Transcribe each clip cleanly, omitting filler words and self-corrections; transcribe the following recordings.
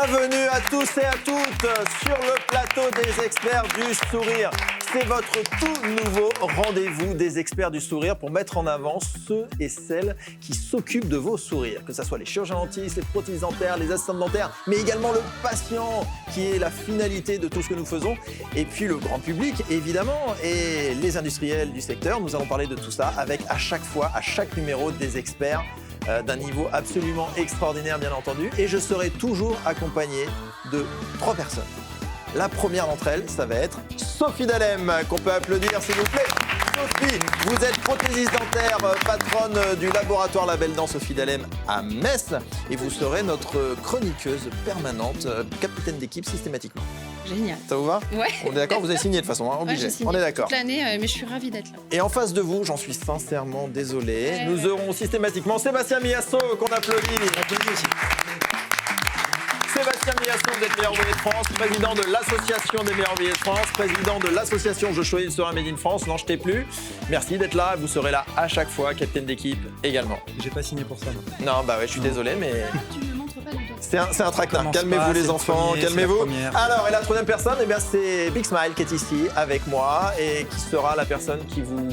Bienvenue à tous et à toutes sur le plateau des experts du sourire. C'est votre tout nouveau rendez-vous des experts du sourire pour mettre en avant ceux et celles qui s'occupent de vos sourires. Que ce soit les chirurgiens dentistes, les prothésistes dentaires, les assistants dentaires, mais également le patient qui est la finalité de tout ce que nous faisons. Et puis le grand public, évidemment, et les industriels du secteur. Nous allons parler de tout ça avec à chaque fois, à chaque numéro, des experts d'un niveau absolument extraordinaire, bien entendu. Et je serai toujours accompagné de 3 personnes. La première d'entre elles, ça va être Sophie Dalem, qu'on peut applaudir, s'il vous plaît. Sophie, vous êtes prothésiste dentaire, patronne du laboratoire Label Dent Sophie Dalem à Metz. Et vous serez notre chroniqueuse permanente, capitaine d'équipe systématiquement. Génial. Ça vous va? Ouais. On est d'accord, vous avez signé de toute façon, hein, obligé. Ouais, on est d'accord. Toute l'année, mais je suis ravie d'être là. Et en face de vous, j'en suis sincèrement désolé, nous aurons systématiquement Sébastien Miasso, qu'on applaudit. Aussi. Sébastien Miasso, vous êtes meilleur ouvrier de France, président de l'association des meilleurs ouvriers de France, président de l'association Je choisis le serein Made in France, n'en jetez plus. Merci d'être là, vous serez là à chaque fois, capitaine d'équipe également. J'ai pas signé pour ça. Non, bah ouais, je suis désolé, mais... Tu ne me montres pas du tout. C'est un traquenard. Calmez-vous les enfants, calmez-vous. Alors, et la troisième personne, eh bien, c'est Big Smile qui est ici avec moi et qui sera la personne qui vous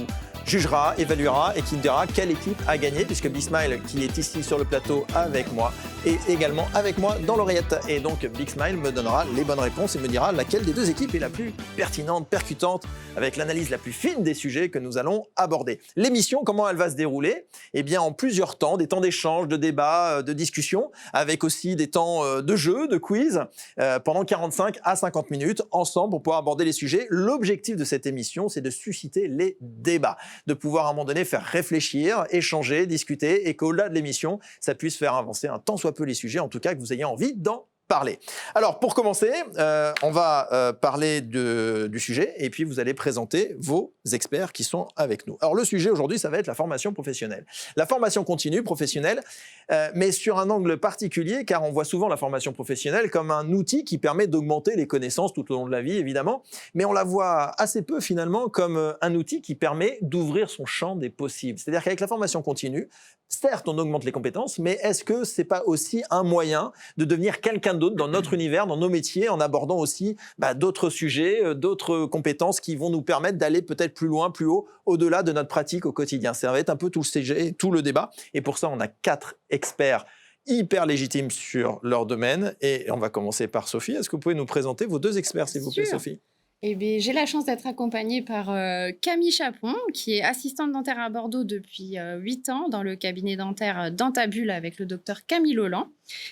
jugera, évaluera et qui me dira quelle équipe a gagné, puisque Big Smile, qui est ici sur le plateau avec moi, est également avec moi dans l'oreillette. Et donc, Big Smile me donnera les bonnes réponses et me dira laquelle des deux équipes est la plus pertinente, percutante, avec l'analyse la plus fine des sujets que nous allons aborder. L'émission, comment elle va se dérouler? Eh bien, en plusieurs temps, des temps d'échange, de débat, de discussion, avec aussi des temps de jeu, de quiz, pendant 45 à 50 minutes, ensemble pour pouvoir aborder les sujets. L'objectif de cette émission, c'est de susciter les débats, de pouvoir à un moment donné faire réfléchir, échanger, discuter, et qu'au-delà de l'émission, ça puisse faire avancer un tant soit peu les sujets, en tout cas que vous ayez envie d'en parler. Alors, pour commencer, on va parler du sujet et puis vous allez présenter vos experts qui sont avec nous. Alors, le sujet aujourd'hui, ça va être la formation professionnelle. La formation continue professionnelle, mais sur un angle particulier, car on voit souvent la formation professionnelle comme un outil qui permet d'augmenter les connaissances tout au long de la vie, évidemment, mais on la voit assez peu finalement comme un outil qui permet d'ouvrir son champ des possibles. C'est-à-dire qu'avec la formation continue, certes, on augmente les compétences, mais est-ce que c'est pas aussi un moyen de devenir quelqu'un d'autre dans notre univers, dans nos métiers, en abordant aussi d'autres sujets, d'autres compétences qui vont nous permettre d'aller peut-être plus loin, plus haut, au-delà de notre pratique au quotidien. Ça va être un peu tout le sujet, tout le débat. Et pour ça, on a 4 experts hyper légitimes sur leur domaine. Et on va commencer par Sophie. Est-ce que vous pouvez nous présenter vos 2 experts, s'il vous plaît, Sophie? Eh bien, j'ai la chance d'être accompagnée par Camille Chapon, qui est assistante dentaire à Bordeaux depuis 8 ans dans le cabinet dentaire Dentabule avec le docteur Camille Holland,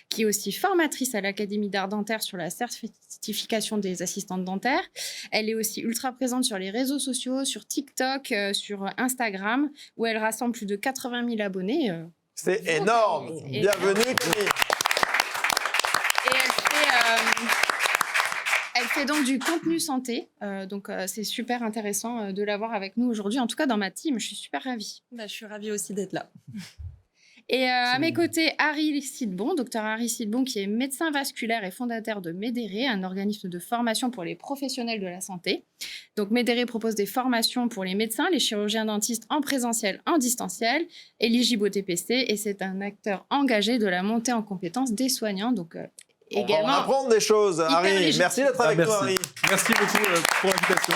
qui est aussi formatrice à l'Académie d'art dentaire sur la certification des assistantes dentaires. Elle est aussi ultra présente sur les réseaux sociaux, sur TikTok, sur Instagram, où elle rassemble plus de 80 000 abonnés. C'est énorme. Bienvenue, Camille. Et elle fait donc du contenu santé, donc c'est super intéressant de l'avoir avec nous aujourd'hui. En tout cas, dans ma team, je suis super ravie. Je suis ravie aussi d'être là. Et à mes côtés, Harry Sidbon, docteur Harry Sidbon, qui est médecin vasculaire et fondateur de Médéré, un organisme de formation pour les professionnels de la santé. Donc Médéré propose des formations pour les médecins, les chirurgiens dentistes en présentiel, en distanciel, éligibles au TPC, et c'est un acteur engagé de la montée en compétences des soignants. Donc on va en apprendre des choses, Harry. Merci d'être avec nous, Harry. Merci beaucoup pour l'invitation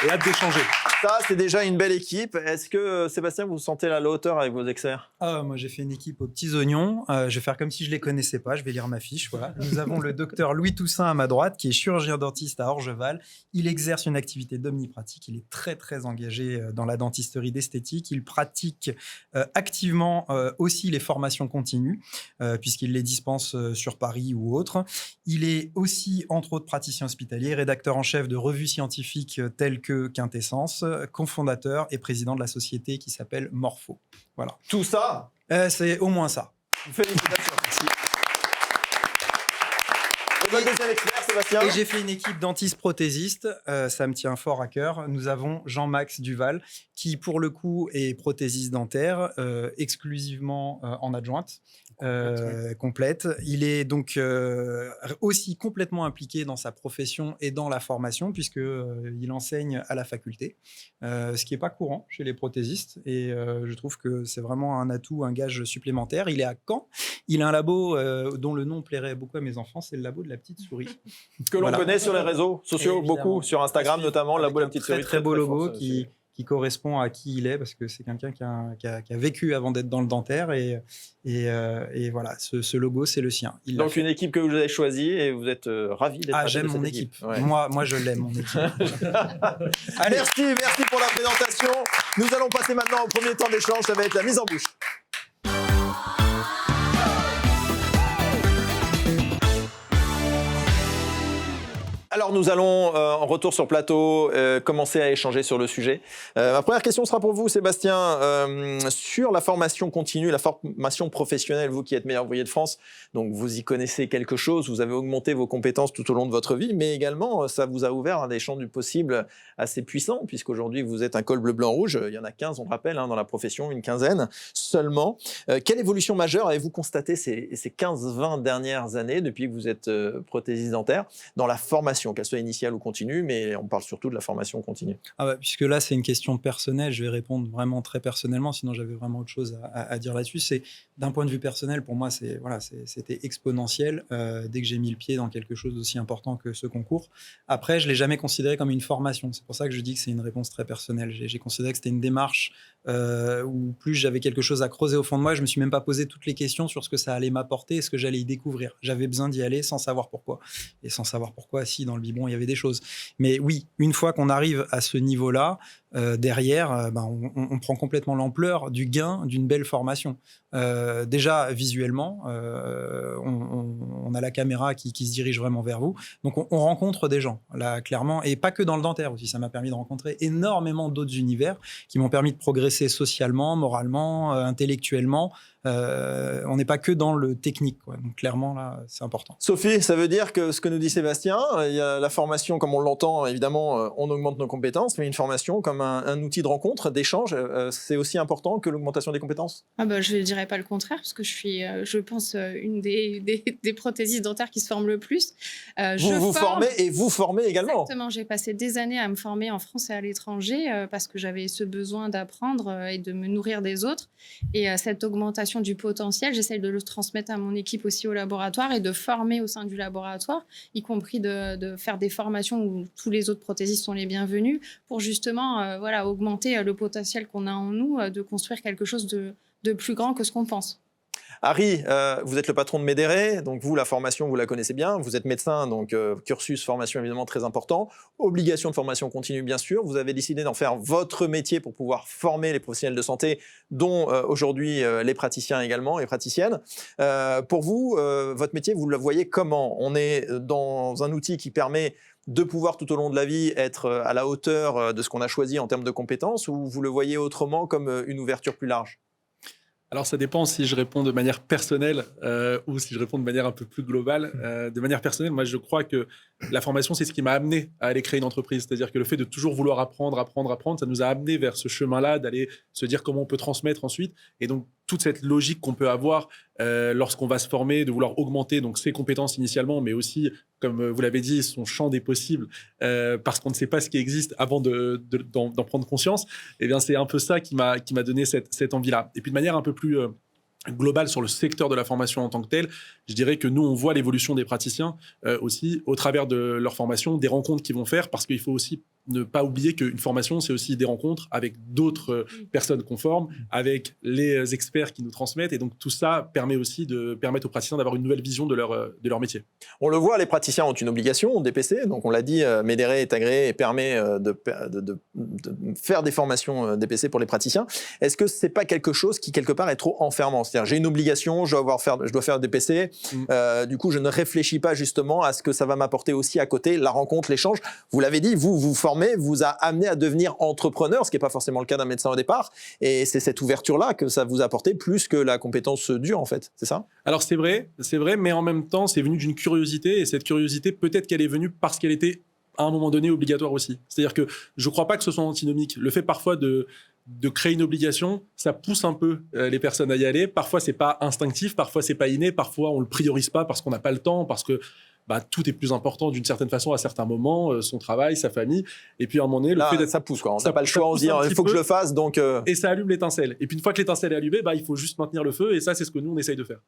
et hâte d'échanger. Ça, c'est déjà une belle équipe. Est-ce que, Sébastien, vous vous sentez à la hauteur avec vos experts? Moi, j'ai fait une équipe aux petits oignons. Je vais faire comme si je ne les connaissais pas. Je vais lire ma fiche. Voilà. Nous avons le docteur Louis Toussaint à ma droite, qui est chirurgien dentiste à Orgeval. Il exerce une activité d'omnipratique. Il est très, très engagé dans la dentisterie d'esthétique. Il pratique activement aussi les formations continues, puisqu'il les dispense sur Paris ou autre. Il est aussi, entre autres, praticien hospitalier, rédacteur en chef de revues scientifiques telles que Quintessence, cofondateur et président de la société qui s'appelle Morpho. Voilà. Tout ça, c'est au moins ça. Félicitations. Merci. Le deuxième expert, Sébastien. Et j'ai fait une équipe dentistes prothésistes, ça me tient fort à cœur. Nous avons Jean-Max Duval, qui pour le coup est prothésiste dentaire, exclusivement en adjointe. Complète. Il est donc aussi complètement impliqué dans sa profession et dans la formation, puisqu'il enseigne à la faculté, ce qui n'est pas courant chez les prothésistes. Et je trouve que c'est vraiment un atout, un gage supplémentaire. Il est à Caen. Il a un labo dont le nom plairait beaucoup à mes enfants, c'est le labo de la petite souris. Que l'on connaît sur les réseaux sociaux, beaucoup, sur Instagram notamment, le labo de la petite souris. Très beau logo qui correspond à qui il est, parce que c'est quelqu'un qui a vécu avant d'être dans le dentaire, et voilà, ce logo, c'est le sien. Donc une équipe que vous avez choisie et vous êtes ravis d'être à j'aime mon équipe. Ouais. Moi, je l'aime, mon équipe. Merci pour la présentation. Nous allons passer maintenant au premier temps d'échange, ça va être la mise en bouche. Alors nous allons, en retour sur plateau, commencer à échanger sur le sujet. Ma première question sera pour vous, Sébastien, sur la formation continue, la formation professionnelle, vous qui êtes meilleur ouvrier de France, donc vous y connaissez quelque chose, vous avez augmenté vos compétences tout au long de votre vie, mais également ça vous a ouvert à des champs du possible assez puissants, puisqu'aujourd'hui vous êtes un col bleu, blanc, rouge, il y en a 15, on le rappelle, dans la profession, une quinzaine seulement. Quelle évolution majeure avez-vous constaté ces 15-20 dernières années, depuis que vous êtes prothésiste dentaire, dans la formation, qu'elle soit initiale ou continue, mais on parle surtout de la formation continue. Puisque là, c'est une question personnelle, je vais répondre vraiment très personnellement, sinon j'avais vraiment autre chose à dire là-dessus. C'est, d'un point de vue personnel, pour moi, c'était exponentiel dès que j'ai mis le pied dans quelque chose d'aussi important que ce concours. Après, je ne l'ai jamais considéré comme une formation. C'est pour ça que je dis que c'est une réponse très personnelle. J'ai considéré que c'était une démarche où plus j'avais quelque chose à creuser au fond de moi, je ne me suis même pas posé toutes les questions sur ce que ça allait m'apporter et ce que j'allais y découvrir. J'avais besoin d'y aller sans savoir pourquoi. Et sans savoir pourquoi, si, dans le biberon, il y avait des choses. Mais oui, une fois qu'on arrive à ce niveau-là, derrière, on prend complètement l'ampleur du gain d'une belle formation. Déjà, visuellement, on a la caméra qui se dirige vraiment vers vous. Donc, on rencontre des gens, là, clairement. Et pas que dans le dentaire aussi. Ça m'a permis de rencontrer énormément d'autres univers qui m'ont permis de progresser socialement, moralement, intellectuellement. On n'est pas que dans le technique, quoi. Donc clairement là c'est important. Sophie, ça veut dire que ce que nous dit Sébastien, il y a la formation comme on l'entend, évidemment on augmente nos compétences, mais une formation comme un outil de rencontre, d'échange, c'est aussi important que l'augmentation des compétences? Je ne dirais pas le contraire, parce que je suis, je pense, une des prothésistes dentaires qui se forment le plus. Vous formez et vous formez également. Exactement, j'ai passé des années à me former en France et à l'étranger parce que j'avais ce besoin d'apprendre et de me nourrir des autres. Et cette augmentation du potentiel, j'essaie de le transmettre à mon équipe aussi au laboratoire et de former au sein du laboratoire, y compris de faire des formations où tous les autres prothésistes sont les bienvenus pour justement augmenter le potentiel qu'on a en nous, de construire quelque chose de plus grand que ce qu'on pense. Harry, vous êtes le patron de Médéré, donc vous, la formation, vous la connaissez bien. Vous êtes médecin, donc cursus formation évidemment très important. Obligation de formation continue, bien sûr. Vous avez décidé d'en faire votre métier pour pouvoir former les professionnels de santé, dont aujourd'hui les praticiens également et praticiennes. Pour vous, votre métier, vous le voyez comment? On est dans un outil qui permet de pouvoir tout au long de la vie être à la hauteur de ce qu'on a choisi en termes de compétences, ou vous le voyez autrement comme une ouverture plus large? Alors, ça dépend si je réponds de manière personnelle ou si je réponds de manière un peu plus globale. De manière personnelle, moi, je crois que la formation, c'est ce qui m'a amené à aller créer une entreprise. C'est-à-dire que le fait de toujours vouloir apprendre, ça nous a amené vers ce chemin-là, d'aller se dire comment on peut transmettre ensuite. Et donc, toute cette logique qu'on peut avoir lorsqu'on va se former, de vouloir augmenter donc, ses compétences initialement, mais aussi, comme vous l'avez dit, son champ des possibles, parce qu'on ne sait pas ce qui existe avant d'en prendre conscience, eh bien, c'est un peu ça qui m'a donné cette envie-là. Et puis, de manière un peu plus globale sur le secteur de la formation en tant que tel, je dirais que nous, on voit l'évolution des praticiens aussi au travers de leur formation, des rencontres qu'ils vont faire, parce qu'il faut aussi ne pas oublier qu'une formation, c'est aussi des rencontres avec d'autres personnes qu'on forme, avec les experts qui nous transmettent. Et donc, tout ça permet aussi de permettre aux praticiens d'avoir une nouvelle vision de leur métier. On le voit, les praticiens ont une obligation, DPC. Donc, on l'a dit, Médéré est agréé et permet de faire des formations DPC pour les praticiens. Est-ce que ce n'est pas quelque chose qui, quelque part, est trop enfermant? C'est-à-dire, j'ai une obligation, je dois faire DPC. Du coup, je ne réfléchis pas justement à ce que ça va m'apporter aussi à côté, la rencontre, l'échange. Vous l'avez dit, vous formez formé vous a amené à devenir entrepreneur, ce qui n'est pas forcément le cas d'un médecin au départ. Et c'est cette ouverture-là que ça vous a apporté plus que la compétence dure, en fait. C'est ça? Alors c'est vrai, mais en même temps, c'est venu d'une curiosité. Et cette curiosité, peut-être qu'elle est venue parce qu'elle était à un moment donné obligatoire aussi. C'est-à-dire que je ne crois pas que ce soit antinomique. Le fait parfois de créer une obligation, ça pousse un peu les personnes à y aller. Parfois, c'est pas instinctif, parfois, c'est pas inné, parfois, on le priorise pas parce qu'on n'a pas le temps, parce que tout est plus important d'une certaine façon à certains moments, son travail, sa famille. Et puis, à un moment donné, ça pousse, quoi. On n'a pas le choix, on se dit, il faut que je le fasse, donc... Et ça allume l'étincelle. Et puis, une fois que l'étincelle est allumée, il faut juste maintenir le feu. Et ça, c'est ce que nous, on essaye de faire.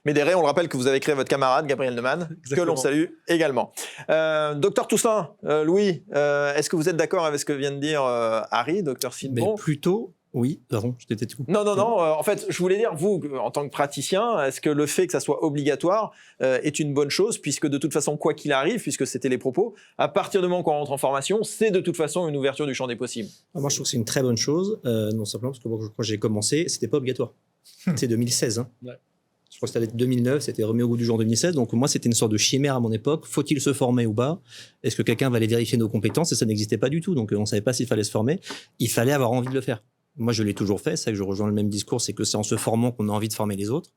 Médéré, on le rappelle que vous avez créé votre camarade, Gabriel Neumann, que l'on salue également. Docteur Toussaint, Louis, est-ce que vous êtes d'accord avec ce que vient de dire Harry, docteur Silbon? Mais plutôt, oui, pardon, je t'ai coupé. Non, en fait, je voulais dire, vous, en tant que praticien, est-ce que le fait que ça soit obligatoire est une bonne chose, puisque de toute façon, quoi qu'il arrive, puisque c'était les propos, à partir du moment qu'on rentre en formation, c'est de toute façon une ouverture du champ des possibles? Moi, je trouve que c'est une très bonne chose, non simplement parce que quand j'ai commencé, c'était pas obligatoire. C'est 2016. Hein. Ouais. Je crois que c'était 2009, c'était remis au goût du jour en 2016. Donc moi, c'était une sorte de chimère à mon époque. Faut-il se former ou pas? Est-ce que quelqu'un va aller vérifier nos compétences? Et ça n'existait pas du tout. Donc on ne savait pas s'il fallait se former. Il fallait avoir envie de le faire. Moi, je l'ai toujours fait. C'est que je rejoins le même discours, c'est que c'est en se formant qu'on a envie de former les autres.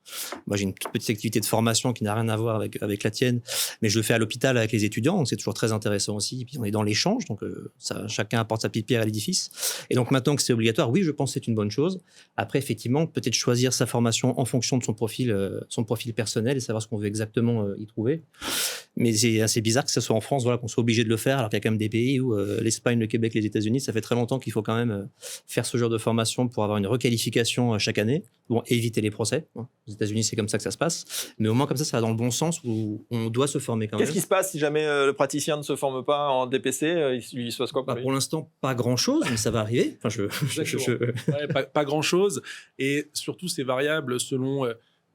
Moi, j'ai une toute petite activité de formation qui n'a rien à voir avec la tienne, mais je le fais à l'hôpital avec les étudiants, donc c'est toujours très intéressant aussi. Et puis, on est dans l'échange, donc chacun apporte sa petite pierre à l'édifice. Et donc, maintenant que c'est obligatoire, oui, je pense que c'est une bonne chose. Après, effectivement, peut-être choisir sa formation en fonction de son profil personnel et savoir ce qu'on veut exactement y trouver. Mais c'est assez bizarre que ce soit en France, qu'on soit obligé de le faire, alors qu'il y a quand même des pays où l'Espagne, le Québec, les États-Unis, ça fait très longtemps qu'il faut quand même faire ce genre de formation pour avoir une requalification chaque année, ou éviter les procès. Aux États-Unis, c'est comme ça que ça se passe. Mais au moins, comme ça va dans le bon sens où on doit se former quand même. Qu'est-ce qui se passe si jamais le praticien ne se forme pas en DPC? Il se passe quoi pour l'instant, pas grand-chose, mais ça va arriver. Enfin, Ouais, pas grand-chose. Et surtout, c'est variable selon...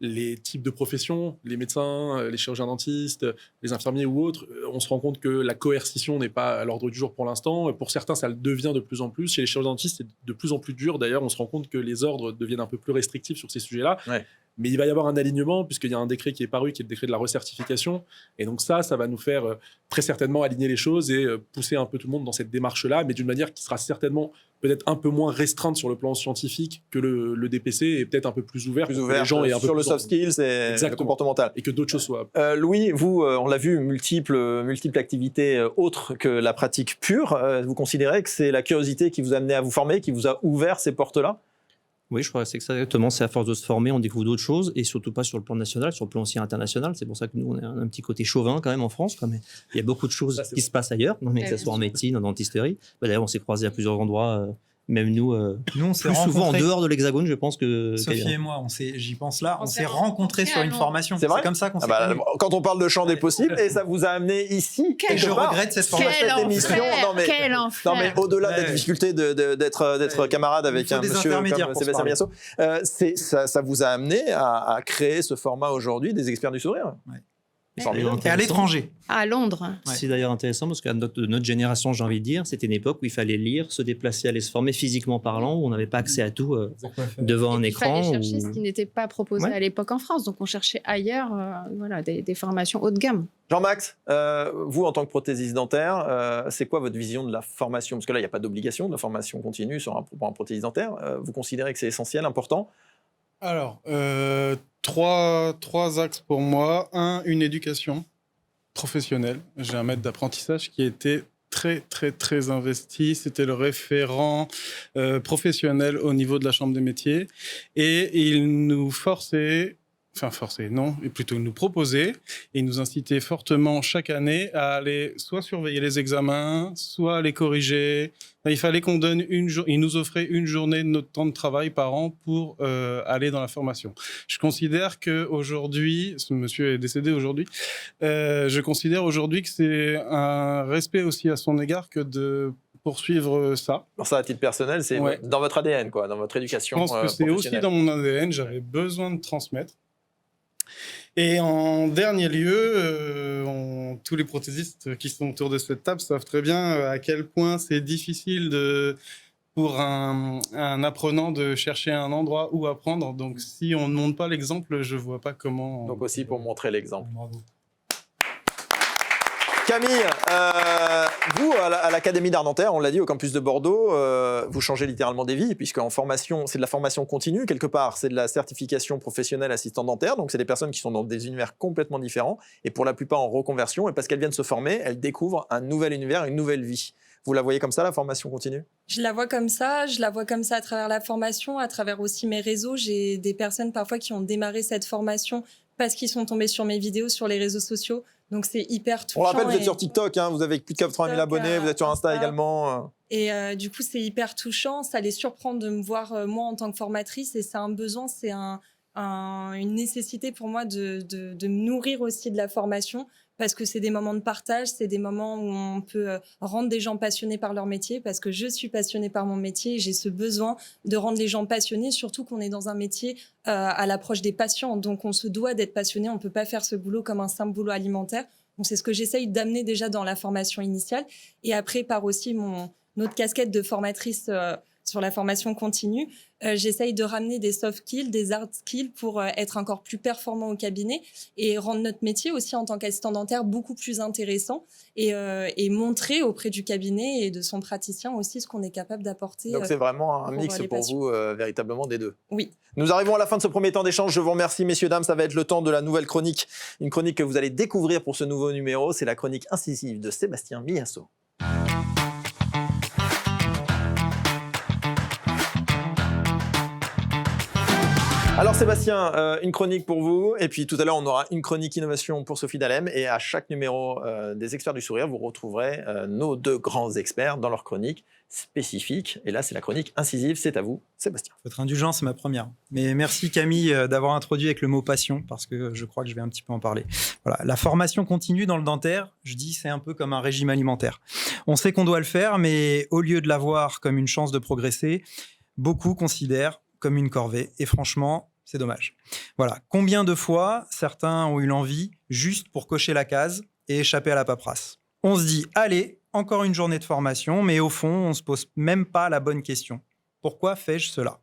les types de professions, les médecins, les chirurgiens dentistes, les infirmiers ou autres, on se rend compte que la coercition n'est pas à l'ordre du jour pour l'instant. Pour certains, ça le devient de plus en plus. Chez les chirurgiens dentistes, c'est de plus en plus dur. D'ailleurs, on se rend compte que les ordres deviennent un peu plus restrictifs sur ces sujets-là. Ouais. Mais il va y avoir un alignement, puisqu'il y a un décret qui est paru, qui est le décret de la recertification. Et donc ça va nous faire très certainement aligner les choses et pousser un peu tout le monde dans cette démarche-là, mais d'une manière qui sera certainement peut-être un peu moins restreinte sur le plan scientifique que le DPC, et peut-être un peu plus ouvert pour les gens. Et un peu sur le soft skills et le comportemental. Et que d'autres choses soient... Louis, vous, on l'a vu, multiples activités autres que la pratique pure. Vous considérez que c'est la curiosité qui vous a amené à vous former, qui vous a ouvert ces portes-là? Oui, je crois que c'est exactement. C'est à force de se former, on découvre d'autres choses, et surtout pas sur le plan national, sur le plan aussi international. C'est pour ça que nous, on a un petit côté chauvin quand même en France. Mais il y a beaucoup de choses qui se passent ailleurs, que ce soit en médecine, en dentisterie. D'ailleurs, on s'est croisés à plusieurs endroits. Même nous on s'est plus souvent en dehors de l'Hexagone, je pense que Sophie et moi, j'y pense là, on s'est rencontrés sur une formation. C'est vrai, comme ça qu'on s'est connus. Quand on parle de champ des possibles, et ça vous a amené ici. Et je regrette cette formation. Quel enfer. Non mais au-delà de la difficulté d'être camarade avec un monsieur comme Sébastien Miasso, ça vous a amené à créer ce format aujourd'hui des experts du sourire. Ouais. Et à l'étranger. À Londres. Ouais. C'est d'ailleurs intéressant parce que notre génération, j'ai envie de dire, c'était une époque où il fallait lire, se déplacer, aller se former physiquement parlant, où on n'avait pas accès à tout devant un écran. Il fallait chercher ce qui n'était pas proposé à l'époque en France. Donc on cherchait ailleurs des formations haut de gamme. Jean-Max, vous en tant que prothésiste dentaire, c'est quoi votre vision de la formation? Parce que là, il n'y a pas d'obligation de la formation continue pour un prothésiste dentaire. Vous considérez que c'est essentiel, important? Alors, trois axes pour moi. Une éducation professionnelle. J'ai un maître d'apprentissage qui était très, très, très investi. C'était le référent professionnel au niveau de la Chambre des métiers. Et il nous forçait... Enfin, forcer, non, et plutôt nous proposer et nous inciter fortement chaque année à aller soit surveiller les examens, soit les corriger. Enfin, il fallait qu'on donne il nous offrait une journée de notre temps de travail par an pour aller dans la formation. Je considère qu'aujourd'hui, ce monsieur est décédé aujourd'hui, je considère aujourd'hui que c'est un respect aussi à son égard que de poursuivre ça. Alors ça, à titre personnel, c'est dans votre ADN, quoi, dans votre éducation. Je pense que c'est aussi dans mon ADN, j'avais besoin de transmettre. Et en dernier lieu, tous les prothésistes qui sont autour de cette table savent très bien à quel point c'est difficile pour un apprenant de chercher un endroit où apprendre. Donc si on ne montre pas l'exemple, je ne vois pas comment... Donc aussi pour montrer l'exemple. Bravo. Camille, vous, à l'Académie d'Art Dentaire, on l'a dit, au campus de Bordeaux, vous changez littéralement des vies, puisque en formation, c'est de la formation continue, quelque part, c'est de la certification professionnelle assistant dentaire, donc c'est des personnes qui sont dans des univers complètement différents, et pour la plupart en reconversion, et parce qu'elles viennent se former, elles découvrent un nouvel univers, une nouvelle vie. Vous la voyez comme ça, la formation continue ? Je la vois comme ça à travers la formation, à travers aussi mes réseaux. J'ai des personnes parfois qui ont démarré cette formation parce qu'ils sont tombés sur mes vidéos sur les réseaux sociaux. Donc c'est hyper touchant. On rappelle, vous êtes sur TikTok, hein, vous avez plus de 80 000 abonnés, vous êtes sur Insta également. Et du coup, c'est hyper touchant. Ça les surprend de me voir, moi, en tant que formatrice. Et c'est un besoin, c'est une nécessité pour moi de me nourrir aussi de la formation. Parce que c'est des moments de partage, c'est des moments où on peut rendre des gens passionnés par leur métier, parce que je suis passionnée par mon métier et j'ai ce besoin de rendre les gens passionnés, surtout qu'on est dans un métier à l'approche des patients. Donc on se doit d'être passionné, on ne peut pas faire ce boulot comme un simple boulot alimentaire. Donc c'est ce que j'essaye d'amener déjà dans la formation initiale. Et après, par aussi mon autre casquette de formatrice sur la formation continue, j'essaye de ramener des soft skills, des hard skills pour être encore plus performant au cabinet et rendre notre métier aussi en tant qu'assistant dentaire beaucoup plus intéressant et montrer auprès du cabinet et de son praticien aussi ce qu'on est capable d'apporter. Donc c'est vraiment un mix pour vous, véritablement, des deux. Oui. Nous arrivons à la fin de ce premier temps d'échange. Je vous remercie, messieurs, dames. Ça va être le temps de la nouvelle chronique. Une chronique que vous allez découvrir pour ce nouveau numéro. C'est la chronique incisive de Sébastien Millasso. Alors Sébastien, une chronique pour vous, et puis tout à l'heure on aura une chronique innovation pour Sophie Dalem, et à chaque numéro des experts du sourire, vous retrouverez nos deux grands experts dans leur chronique spécifique, et là c'est la chronique incisive, c'est à vous Sébastien. Votre indulgence, c'est ma première. Mais merci Camille d'avoir introduit avec le mot passion, parce que je crois que je vais un petit peu en parler. Voilà, la formation continue dans le dentaire, je dis c'est un peu comme un régime alimentaire. On sait qu'on doit le faire, mais au lieu de l'avoir comme une chance de progresser, beaucoup considèrent comme une corvée. Et franchement, c'est dommage. Voilà. Combien de fois certains ont eu l'envie juste pour cocher la case et échapper à la paperasse ? On se dit, allez, encore une journée de formation, mais au fond, on ne se pose même pas la bonne question. Pourquoi fais-je cela ?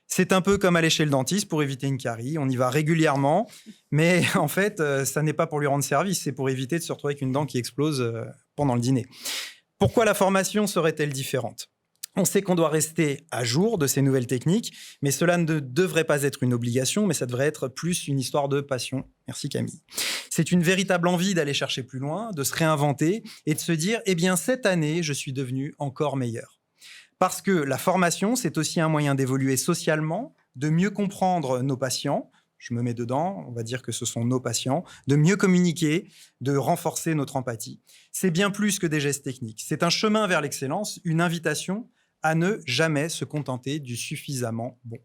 C'est un peu comme aller chez le dentiste pour éviter une carie. On y va régulièrement, mais en fait, ça n'est pas pour lui rendre service, c'est pour éviter de se retrouver avec une dent qui explose pendant le dîner. Pourquoi la formation serait-elle différente ? On sait qu'on doit rester à jour de ces nouvelles techniques, mais cela ne devrait pas être une obligation, mais ça devrait être plus une histoire de passion. Merci Camille. C'est une véritable envie d'aller chercher plus loin, de se réinventer et de se dire, eh bien cette année, je suis devenu encore meilleur. Parce que la formation, c'est aussi un moyen d'évoluer socialement, de mieux comprendre nos patients, je me mets dedans, on va dire que ce sont nos patients, de mieux communiquer, de renforcer notre empathie. C'est bien plus que des gestes techniques. C'est un chemin vers l'excellence, une invitation à ne jamais se contenter du suffisamment bon.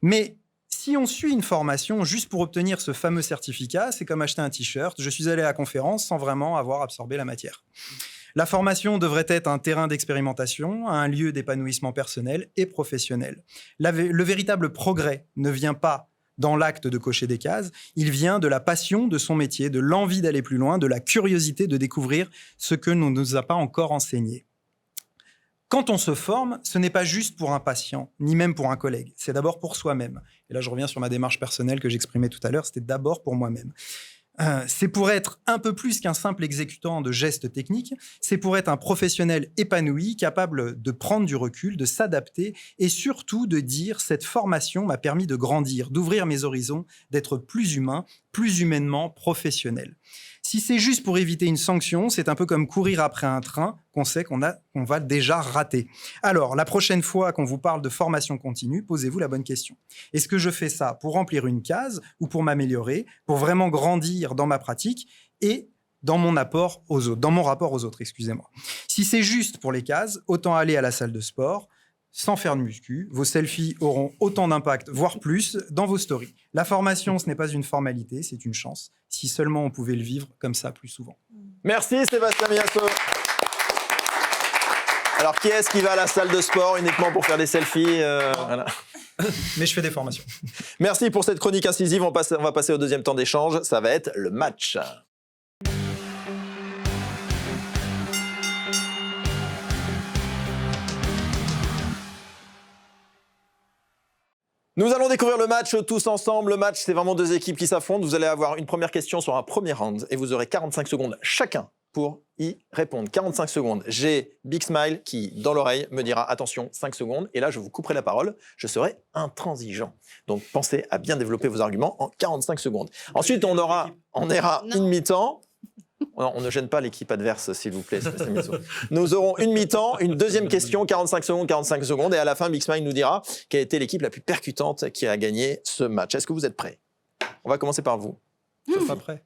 Mais si on suit une formation juste pour obtenir ce fameux certificat, c'est comme acheter un t-shirt. Je suis allé à la conférence sans vraiment avoir absorbé la matière. La formation devrait être un terrain d'expérimentation, un lieu d'épanouissement personnel et professionnel. Le véritable progrès ne vient pas dans l'acte de cocher des cases, il vient de la passion de son métier, de l'envie d'aller plus loin, de la curiosité de découvrir ce que l'on ne nous a pas encore enseigné. Quand on se forme, ce n'est pas juste pour un patient, ni même pour un collègue. C'est d'abord pour soi-même. Et là, je reviens sur ma démarche personnelle que j'exprimais tout à l'heure. C'était d'abord pour moi-même. C'est pour être un peu plus qu'un simple exécutant de gestes techniques. C'est pour être un professionnel épanoui, capable de prendre du recul, de s'adapter et surtout de dire « cette formation m'a permis de grandir, d'ouvrir mes horizons, d'être plus humain, plus humainement professionnel ». Si c'est juste pour éviter une sanction, c'est un peu comme courir après un train qu'on sait qu'on va déjà rater. Alors, la prochaine fois qu'on vous parle de formation continue, posez-vous la bonne question. Est-ce que je fais ça pour remplir une case ou pour m'améliorer, pour vraiment grandir dans ma pratique et dans mon rapport aux autres, excusez-moi. Si c'est juste pour les cases, autant aller à la salle de sport, sans faire de muscu, vos selfies auront autant d'impact, voire plus, dans vos stories. La formation, ce n'est pas une formalité, c'est une chance. Si seulement on pouvait le vivre comme ça plus souvent. Merci Sébastien Millasso. Alors, qui est-ce qui va à la salle de sport uniquement pour faire des selfies voilà. Mais je fais des formations. Merci pour cette chronique incisive. On va passer au deuxième temps d'échange. Ça va être le match. Nous allons découvrir le match tous ensemble. Le match, c'est vraiment deux équipes qui s'affrontent. Vous allez avoir une première question sur un premier round et vous aurez 45 secondes chacun pour y répondre. 45 secondes. J'ai Big Smile qui, dans l'oreille, me dira attention, 5 secondes. Et là, je vous couperai la parole. Je serai intransigeant. Donc, pensez à bien développer vos arguments en 45 secondes. Ensuite, on ira une mi-temps. On ne gêne pas l'équipe adverse, s'il vous plaît. Nous aurons une mi-temps, une deuxième question, 45 secondes. Et à la fin, Big Smile nous dira quelle était l'équipe la plus percutante qui a gagné ce match. Est-ce que vous êtes prêts? On va commencer par vous. Je suis pas prêt.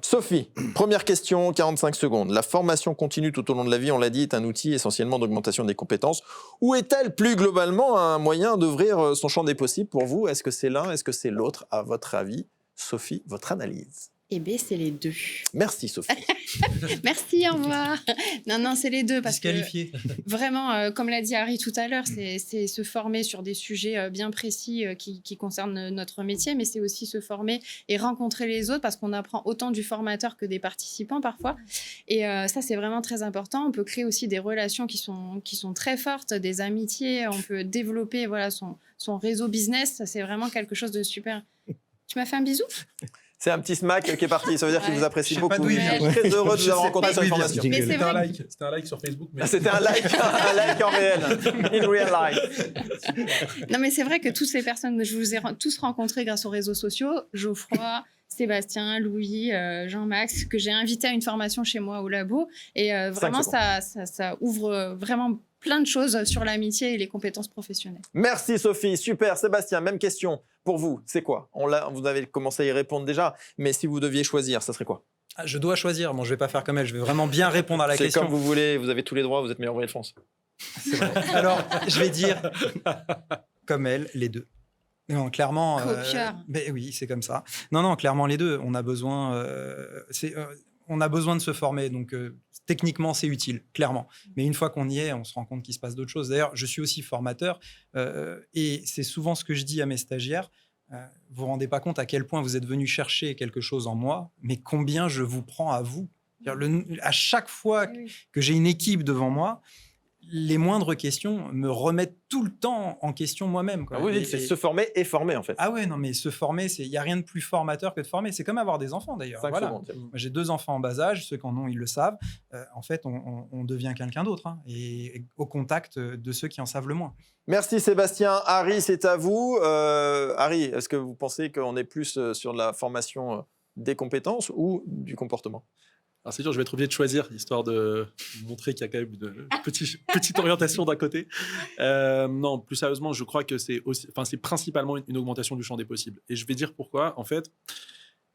Sophie, première question, 45 secondes. La formation continue tout au long de la vie, on l'a dit, est un outil essentiellement d'augmentation des compétences. Ou est-elle plus globalement un moyen d'ouvrir son champ des possibles pour vous? Est-ce que c'est l'un, est-ce que c'est l'autre, à votre avis? Sophie, votre analyse. Eh bien, c'est les deux. Merci Sophie. Merci, au revoir. Non, c'est les deux. Parce Disqualifié. Que vraiment, comme l'a dit Harry tout à l'heure, c'est se former sur des sujets bien précis qui concernent notre métier, mais c'est aussi se former et rencontrer les autres parce qu'on apprend autant du formateur que des participants parfois. Et ça, c'est vraiment très important. On peut créer aussi des relations qui sont très fortes, des amitiés. On peut développer son réseau business. Ça, c'est vraiment quelque chose de super. Tu m'as fait un bisou? C'est un petit smack qui est parti, ça veut dire qu'il vous apprécie beaucoup. Pas d'où il vient. Je suis très heureux de vous avoir rencontré sur Information. Mais c'est C'était un vrai. like. C'était un like sur Facebook. Mais... C'était un like en réel, in real life. Non, mais c'est vrai que toutes ces personnes, je vous ai tous rencontrés grâce aux réseaux sociaux, Geoffroy, Sébastien, Louis, Jean-Max, que j'ai invité à une formation chez moi au labo. Et vraiment, ça ouvre vraiment plein de choses sur l'amitié et les compétences professionnelles. Merci Sophie, super. Sébastien, même question pour vous, c'est quoi? Vous avez commencé à y répondre déjà, mais si vous deviez choisir, ça serait quoi? Je dois choisir. Bon, je vais pas faire comme elle. Je vais vraiment bien répondre à la C'est question. comme vous voulez, vous avez tous les droits, vous êtes meilleur ouvrier de France. C'est vrai. Alors, je vais dire comme elle, les deux. Non, clairement. Copieur. Mais oui, c'est comme ça. Non, clairement les deux. On a besoin. On a besoin de se former, donc techniquement c'est utile, clairement. Mais une fois qu'on y est, on se rend compte qu'il se passe d'autres choses. D'ailleurs, je suis aussi formateur et c'est souvent ce que je dis à mes stagiaires. Vous vous rendez pas compte à quel point vous êtes venu chercher quelque chose en moi, mais combien je vous prends à vous. À chaque fois que j'ai une équipe devant moi, les moindres questions me remettent tout le temps en question moi-même. Ah oui, c'est se former et former en fait. Ah ouais, non, mais se former, il n'y a rien de plus formateur que de former. C'est comme avoir des enfants d'ailleurs. 5 Voilà. secondes. Moi, j'ai 2 enfants en bas âge, ceux qui en ont, ils le savent. En fait, on devient quelqu'un d'autre et au contact de ceux qui en savent le moins. Merci Sébastien. Harry, c'est à vous. Harry, est-ce que vous pensez qu'on est plus sur de la formation des compétences ou du comportement? Alors c'est sûr, je vais être obligé de choisir, histoire de montrer qu'il y a quand même une petite orientation d'un côté. Non, plus sérieusement, je crois que c'est principalement une augmentation du champ des possibles. Et je vais dire pourquoi. En fait,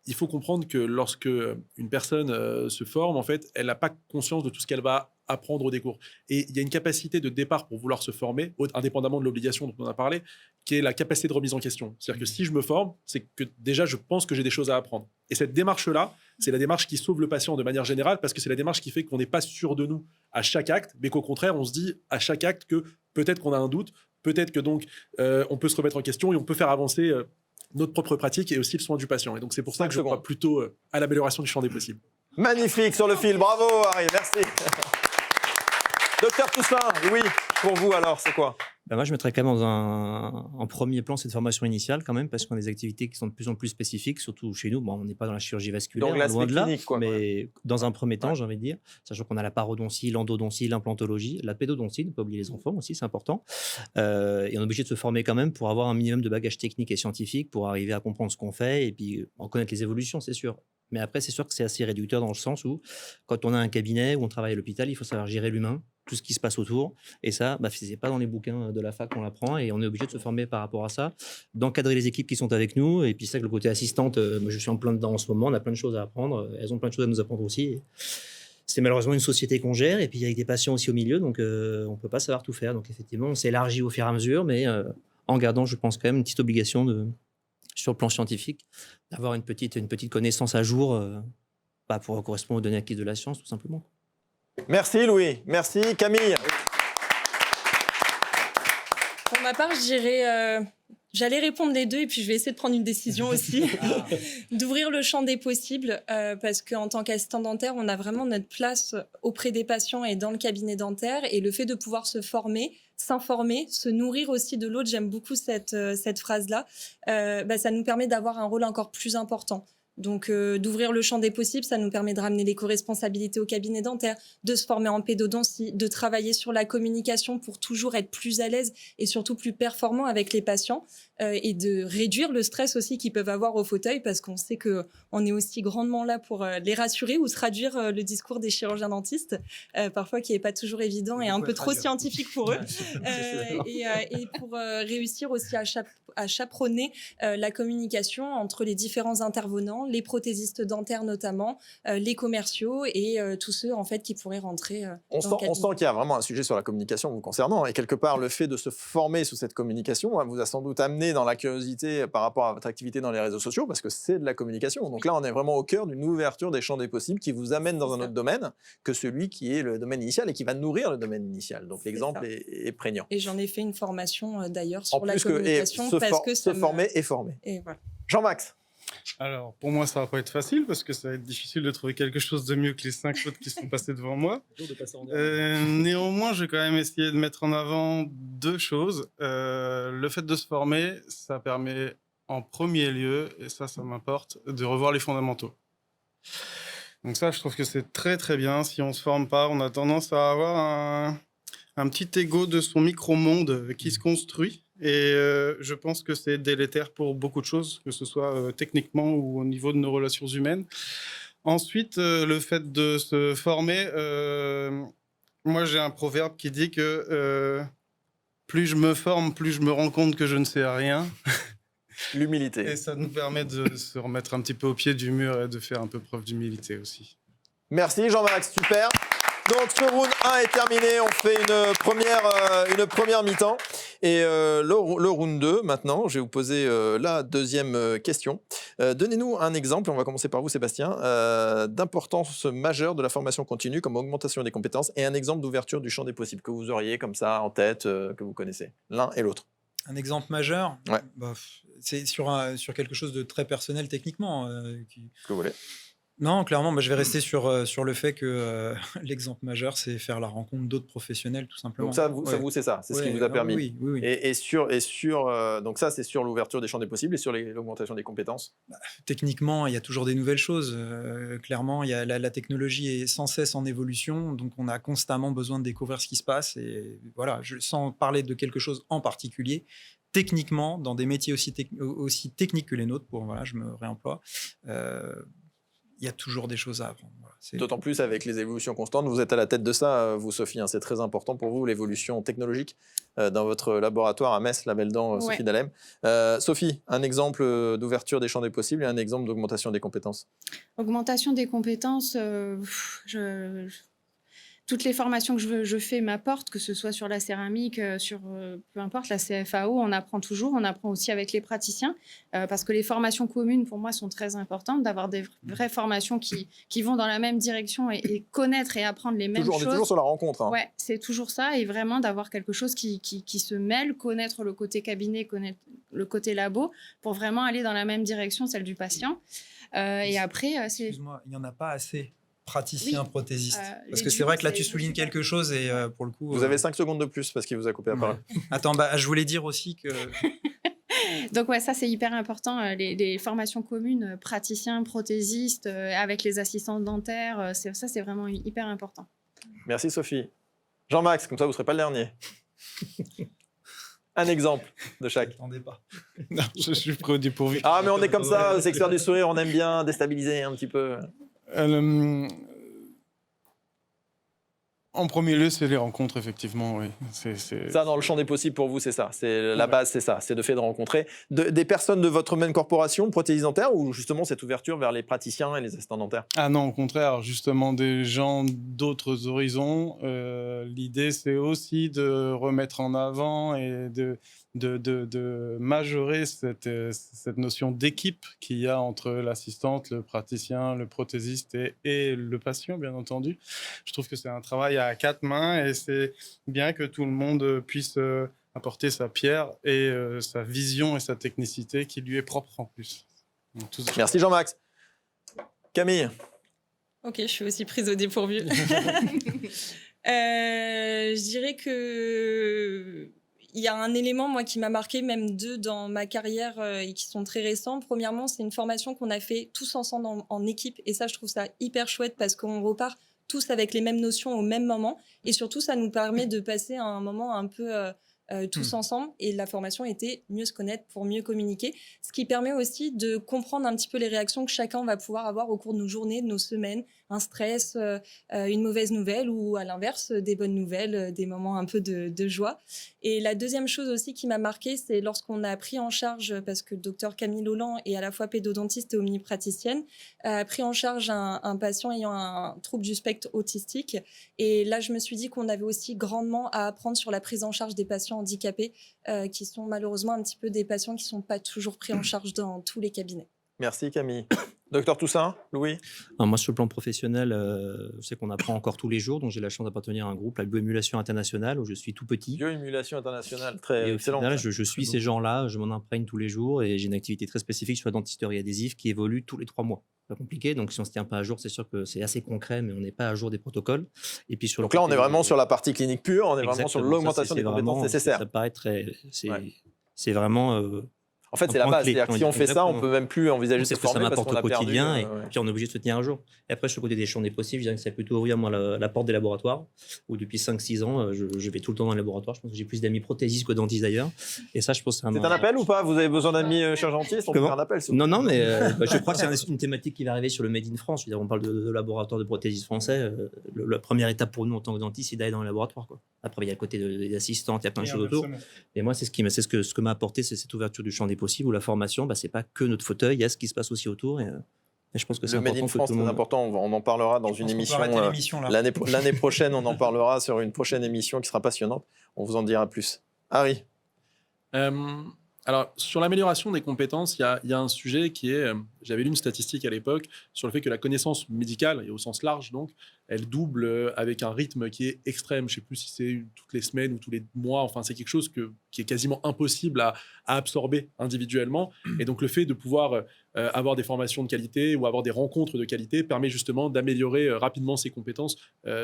il faut comprendre que lorsque une personne se forme, en fait, elle n'a pas conscience de tout ce qu'elle va apprendre au décours. Et il y a une capacité de départ pour vouloir se former, indépendamment de l'obligation dont on a parlé, qui est la capacité de remise en question. C'est-à-dire que si je me forme, c'est que déjà, je pense que j'ai des choses à apprendre. Et cette démarche-là, c'est la démarche qui sauve le patient de manière générale, parce que c'est la démarche qui fait qu'on n'est pas sûr de nous à chaque acte, mais qu'au contraire, on se dit à chaque acte que peut-être qu'on a un doute, peut-être que donc on peut se remettre en question et on peut faire avancer notre propre pratique et aussi le soin du patient. Et donc c'est pour ça que je crois plutôt à l'amélioration du champ des possibles. Magnifique sur le fil, bravo Harry, merci. Docteur Toussaint, oui, pour vous alors, c'est quoi? Moi, je mettrais quand même en premier plan cette formation initiale quand même, parce qu'on a des activités qui sont de plus en plus spécifiques, surtout chez nous. Bon, on n'est pas dans la chirurgie vasculaire, donc, loin de là, clinique, quoi, mais dans un premier temps, j'ai envie de dire, sachant qu'on a la parodontie, l'endodontie, l'implantologie, la pédodontie, ne pas oublier les enfants aussi, c'est important. Et on est obligé de se former quand même pour avoir un minimum de bagage technique et scientifique, pour arriver à comprendre ce qu'on fait et puis en connaître les évolutions, c'est sûr. Mais après, c'est sûr que c'est assez réducteur dans le sens où, quand on a un cabinet, où on travaille à l'hôpital, il faut savoir gérer l'humain, tout ce qui se passe autour. Et ça, c'est pas dans les bouquins de la fac qu'on l'apprend. Et on est obligé de se former par rapport à ça, d'encadrer les équipes qui sont avec nous. Et puis ça, que le côté assistante, je suis en plein dedans en ce moment. On a plein de choses à apprendre. Elles ont plein de choses à nous apprendre aussi. Et c'est malheureusement une société qu'on gère. Et puis avec des patients aussi au milieu. Donc on peut pas savoir tout faire. Donc effectivement, on s'élargit au fur et à mesure. Mais en gardant, je pense, quand même une petite obligation sur le plan scientifique, d'avoir une petite connaissance à jour pour correspondre aux données acquises de la science, tout simplement. Merci Louis, merci Camille. Pour ma part, j'allais répondre les deux et puis je vais essayer de prendre une décision aussi, d'ouvrir le champ des possibles parce qu'en tant qu'assistant dentaire, on a vraiment notre place auprès des patients et dans le cabinet dentaire et le fait de pouvoir se former, s'informer, se nourrir aussi de l'autre, j'aime beaucoup cette phrase-là, ça nous permet d'avoir un rôle encore plus important. Donc, d'ouvrir le champ des possibles, ça nous permet de ramener l'éco-responsabilité au cabinet dentaire, de se former en pédodontie, de travailler sur la communication pour toujours être plus à l'aise et surtout plus performant avec les patients et de réduire le stress aussi qu'ils peuvent avoir au fauteuil parce qu'on sait qu'on est aussi grandement là pour les rassurer ou traduire le discours des chirurgiens dentistes, parfois qui n'est pas toujours évident et un peu trop scientifique pour eux. Et pour réussir aussi à chaperonner la communication entre les différents intervenants, les prothésistes dentaires notamment, les commerciaux et tous ceux en fait qui pourraient rentrer. On sent qu'il y a vraiment un sujet sur la communication vous concernant et quelque part le fait de se former sous cette communication vous a sans doute amené dans la curiosité par rapport à votre activité dans les réseaux sociaux parce que c'est de la communication. Donc là on est vraiment au cœur d'une ouverture des champs des possibles qui vous amène dans un autre domaine que celui qui est le domaine initial et qui va nourrir le domaine initial. Donc l'exemple est prégnant. Et j'en ai fait une formation d'ailleurs sur la communication parce que se former et former. Et voilà. Jean-Max. Alors, pour moi, ça va pas être facile parce que ça va être difficile de trouver quelque chose de mieux que les 5 autres qui sont passés devant moi. Néanmoins, je vais quand même essayer de mettre en avant 2 choses. Le fait de se former, ça permet en premier lieu, et ça m'importe, de revoir les fondamentaux. Donc ça, je trouve que c'est très très bien. Si on se forme pas, on a tendance à avoir un petit ego de son micro-monde qui se construit. Et je pense que c'est délétère pour beaucoup de choses, que ce soit techniquement ou au niveau de nos relations humaines. Ensuite, le fait de se former, moi j'ai un proverbe qui dit que plus je me forme, plus je me rends compte que je ne sais rien. L'humilité. Et ça nous permet de se remettre un petit peu au pied du mur et de faire un peu preuve d'humilité aussi. Merci Jean-Max, super. Donc ce round 1 est terminé, on fait une première mi-temps. Et le round 2, maintenant, je vais vous poser la deuxième question. Donnez-nous un exemple, on va commencer par vous Sébastien, d'importance majeure de la formation continue comme augmentation des compétences et un exemple d'ouverture du champ des possibles que vous auriez comme ça en tête, que vous connaissez, l'un et l'autre. Un exemple majeur, ouais. C'est sur quelque chose de très personnel techniquement. Ce que vous voulez. Non, clairement, je vais rester sur le fait que l'exemple majeur, c'est faire la rencontre d'autres professionnels, tout simplement. Donc ça, c'est ça, c'est ce qui vous a permis. Oui. Donc ça, c'est sur l'ouverture des champs des possibles et sur l'augmentation des compétences. Techniquement, il y a toujours des nouvelles choses. Clairement, la technologie est sans cesse en évolution, donc on a constamment besoin de découvrir ce qui se passe. Et voilà, sans parler de quelque chose en particulier, techniquement, dans des métiers aussi techniques que les nôtres, je me réemploie. Il y a toujours des choses à apprendre. Voilà, d'autant plus avec les évolutions constantes. Vous êtes à la tête de ça, vous, Sophie. C'est très important pour vous, l'évolution technologique dans votre laboratoire à Metz, la Belle Dent, Sophie Dalem. Sophie, un exemple d'ouverture des champs des possibles et un exemple d'augmentation des compétences. Augmentation des compétences, toutes les formations que je fais m'apportent, que ce soit sur la céramique, sur peu importe, la CFAO, on apprend toujours, on apprend aussi avec les praticiens, parce que les formations communes, pour moi, sont très importantes, d'avoir des vraies formations qui vont dans la même direction et connaître et apprendre les mêmes choses. On est toujours sur la rencontre. Hein. Ouais, c'est toujours ça, et vraiment d'avoir quelque chose qui se mêle, connaître le côté cabinet, connaître le côté labo, pour vraiment aller dans la même direction, celle du patient. Et après, Excuse-moi, il n'y en a pas assez. Praticien, prothésiste. Parce que c'est vrai que là, tu soulignes quelque chose et pour le coup... Vous avez 5 secondes de plus parce qu'il vous a coupé la parole. Attends, je voulais dire aussi que... Donc ça, c'est hyper important. Les formations communes, praticiens, prothésistes, avec les assistants dentaires, ça, c'est vraiment hyper important. Merci, Sophie. Jean-Max, comme ça, vous ne serez pas le dernier. Un exemple de chaque. Attendez pas. Non, je suis prêt au dépourvu. Ah, mais on est comme ça, c'est experts du sourire, on aime bien déstabiliser un petit peu. En premier lieu, c'est les rencontres, effectivement. Oui. Ça, dans le champ des possibles pour vous, c'est ça. La base, c'est ça. C'est le fait de rencontrer des personnes de votre même corporation, prothésistes dentaires, ou justement cette ouverture vers les praticiens et les assistants dentaires? Ah non, au contraire, justement des gens d'autres horizons. L'idée, c'est aussi de remettre en avant et de majorer cette notion d'équipe qu'il y a entre l'assistante, le praticien, le prothésiste et le patient, bien entendu. Je trouve que c'est un travail à 4 mains et c'est bien que tout le monde puisse apporter sa pierre et sa vision et sa technicité qui lui est propre en plus. Donc, merci Jean-Max. Camille. Ok, je suis aussi prise au dépourvu. Je dirais que il y a un élément, moi, qui m'a marqué, même deux dans ma carrière et qui sont très récents. Premièrement, c'est une formation qu'on a fait tous ensemble en équipe. Et ça, je trouve ça hyper chouette parce qu'on repart tous avec les mêmes notions au même moment. Et surtout, ça nous permet de passer un moment un peu tous ensemble. Et la formation était mieux se connaître pour mieux communiquer. Ce qui permet aussi de comprendre un petit peu les réactions que chacun va pouvoir avoir au cours de nos journées, de nos semaines. Un stress, une mauvaise nouvelle ou à l'inverse, des bonnes nouvelles, des moments un peu de joie. Et la deuxième chose aussi qui m'a marquée, c'est lorsqu'on a pris en charge, parce que le docteur Camille Lauland est à la fois pédodontiste et omnipraticienne, a pris en charge un patient ayant un trouble du spectre autistique. Et là, je me suis dit qu'on avait aussi grandement à apprendre sur la prise en charge des patients handicapés, qui sont malheureusement un petit peu des patients qui ne sont pas toujours pris en charge dans tous les cabinets. Merci Camille. Docteur Toussaint, Louis? Alors moi, sur le plan professionnel, je sais qu'on apprend encore tous les jours. Donc, j'ai la chance d'appartenir à un groupe, la Bioémulation Internationale, où je suis tout petit. Bioémulation Internationale, très excellent. Final, je suis ces gens-là, je m'en imprègne tous les jours et j'ai une activité très spécifique sur la dentisterie adhésive qui évolue tous les 3 mois. C'est pas compliqué, donc si on ne se tient pas à jour, c'est sûr que c'est assez concret, mais on n'est pas à jour des protocoles. Et puis donc là, on est vraiment sur la partie clinique pure, on est vraiment sur l'augmentation des compétences nécessaires. Ça paraît très... C'est vraiment... En fait, c'est la base. C'est-à-dire que si on fait ça, on ne peut même plus envisager de se former parce qu'on a perdu. Ça m'apporte au quotidien et puis on est obligé de se tenir un jour. Et après, sur le côté des champs des possibles, je dirais que ça a plutôt ouvert moi, la porte des laboratoires, où depuis 5-6 ans, je vais tout le temps dans les laboratoires. Je pense que j'ai plus d'amis prothésistes que dentistes d'ailleurs. Et ça, je pense que c'est un appel ou pas? Vous avez besoin d'amis chirurgiens-dentistes? On peut faire un appel. Non, mais je crois que c'est une thématique qui va arriver sur le Made in France. Je veux dire, on parle de laboratoire de prothésistes français. La première étape pour nous en tant que dentistes, c'est d'aller dans les laboratoires. Quoi. Après, il y a le côté des assistantes, il y a plein de choses autour. Et moi, c'est ce que m'a apporté, c'est cette ouverture du champ des possibles, où la formation, c'est pas que notre fauteuil, il y a ce qui se passe aussi autour. Et je pense que c'est important. Le Made in France, c'est important. On en parlera dans une émission. L'année prochaine, on en parlera sur une prochaine émission qui sera passionnante. On vous en dira plus. Harry. Alors, sur l'amélioration des compétences, il y a un sujet qui est... J'avais lu une statistique à l'époque sur le fait que la connaissance médicale, et au sens large donc, elle double avec un rythme qui est extrême. Je ne sais plus si c'est toutes les semaines ou tous les mois. Enfin, c'est quelque chose qui est quasiment impossible à absorber individuellement. Et donc, le fait de pouvoir avoir des formations de qualité ou avoir des rencontres de qualité permet justement d'améliorer rapidement ses compétences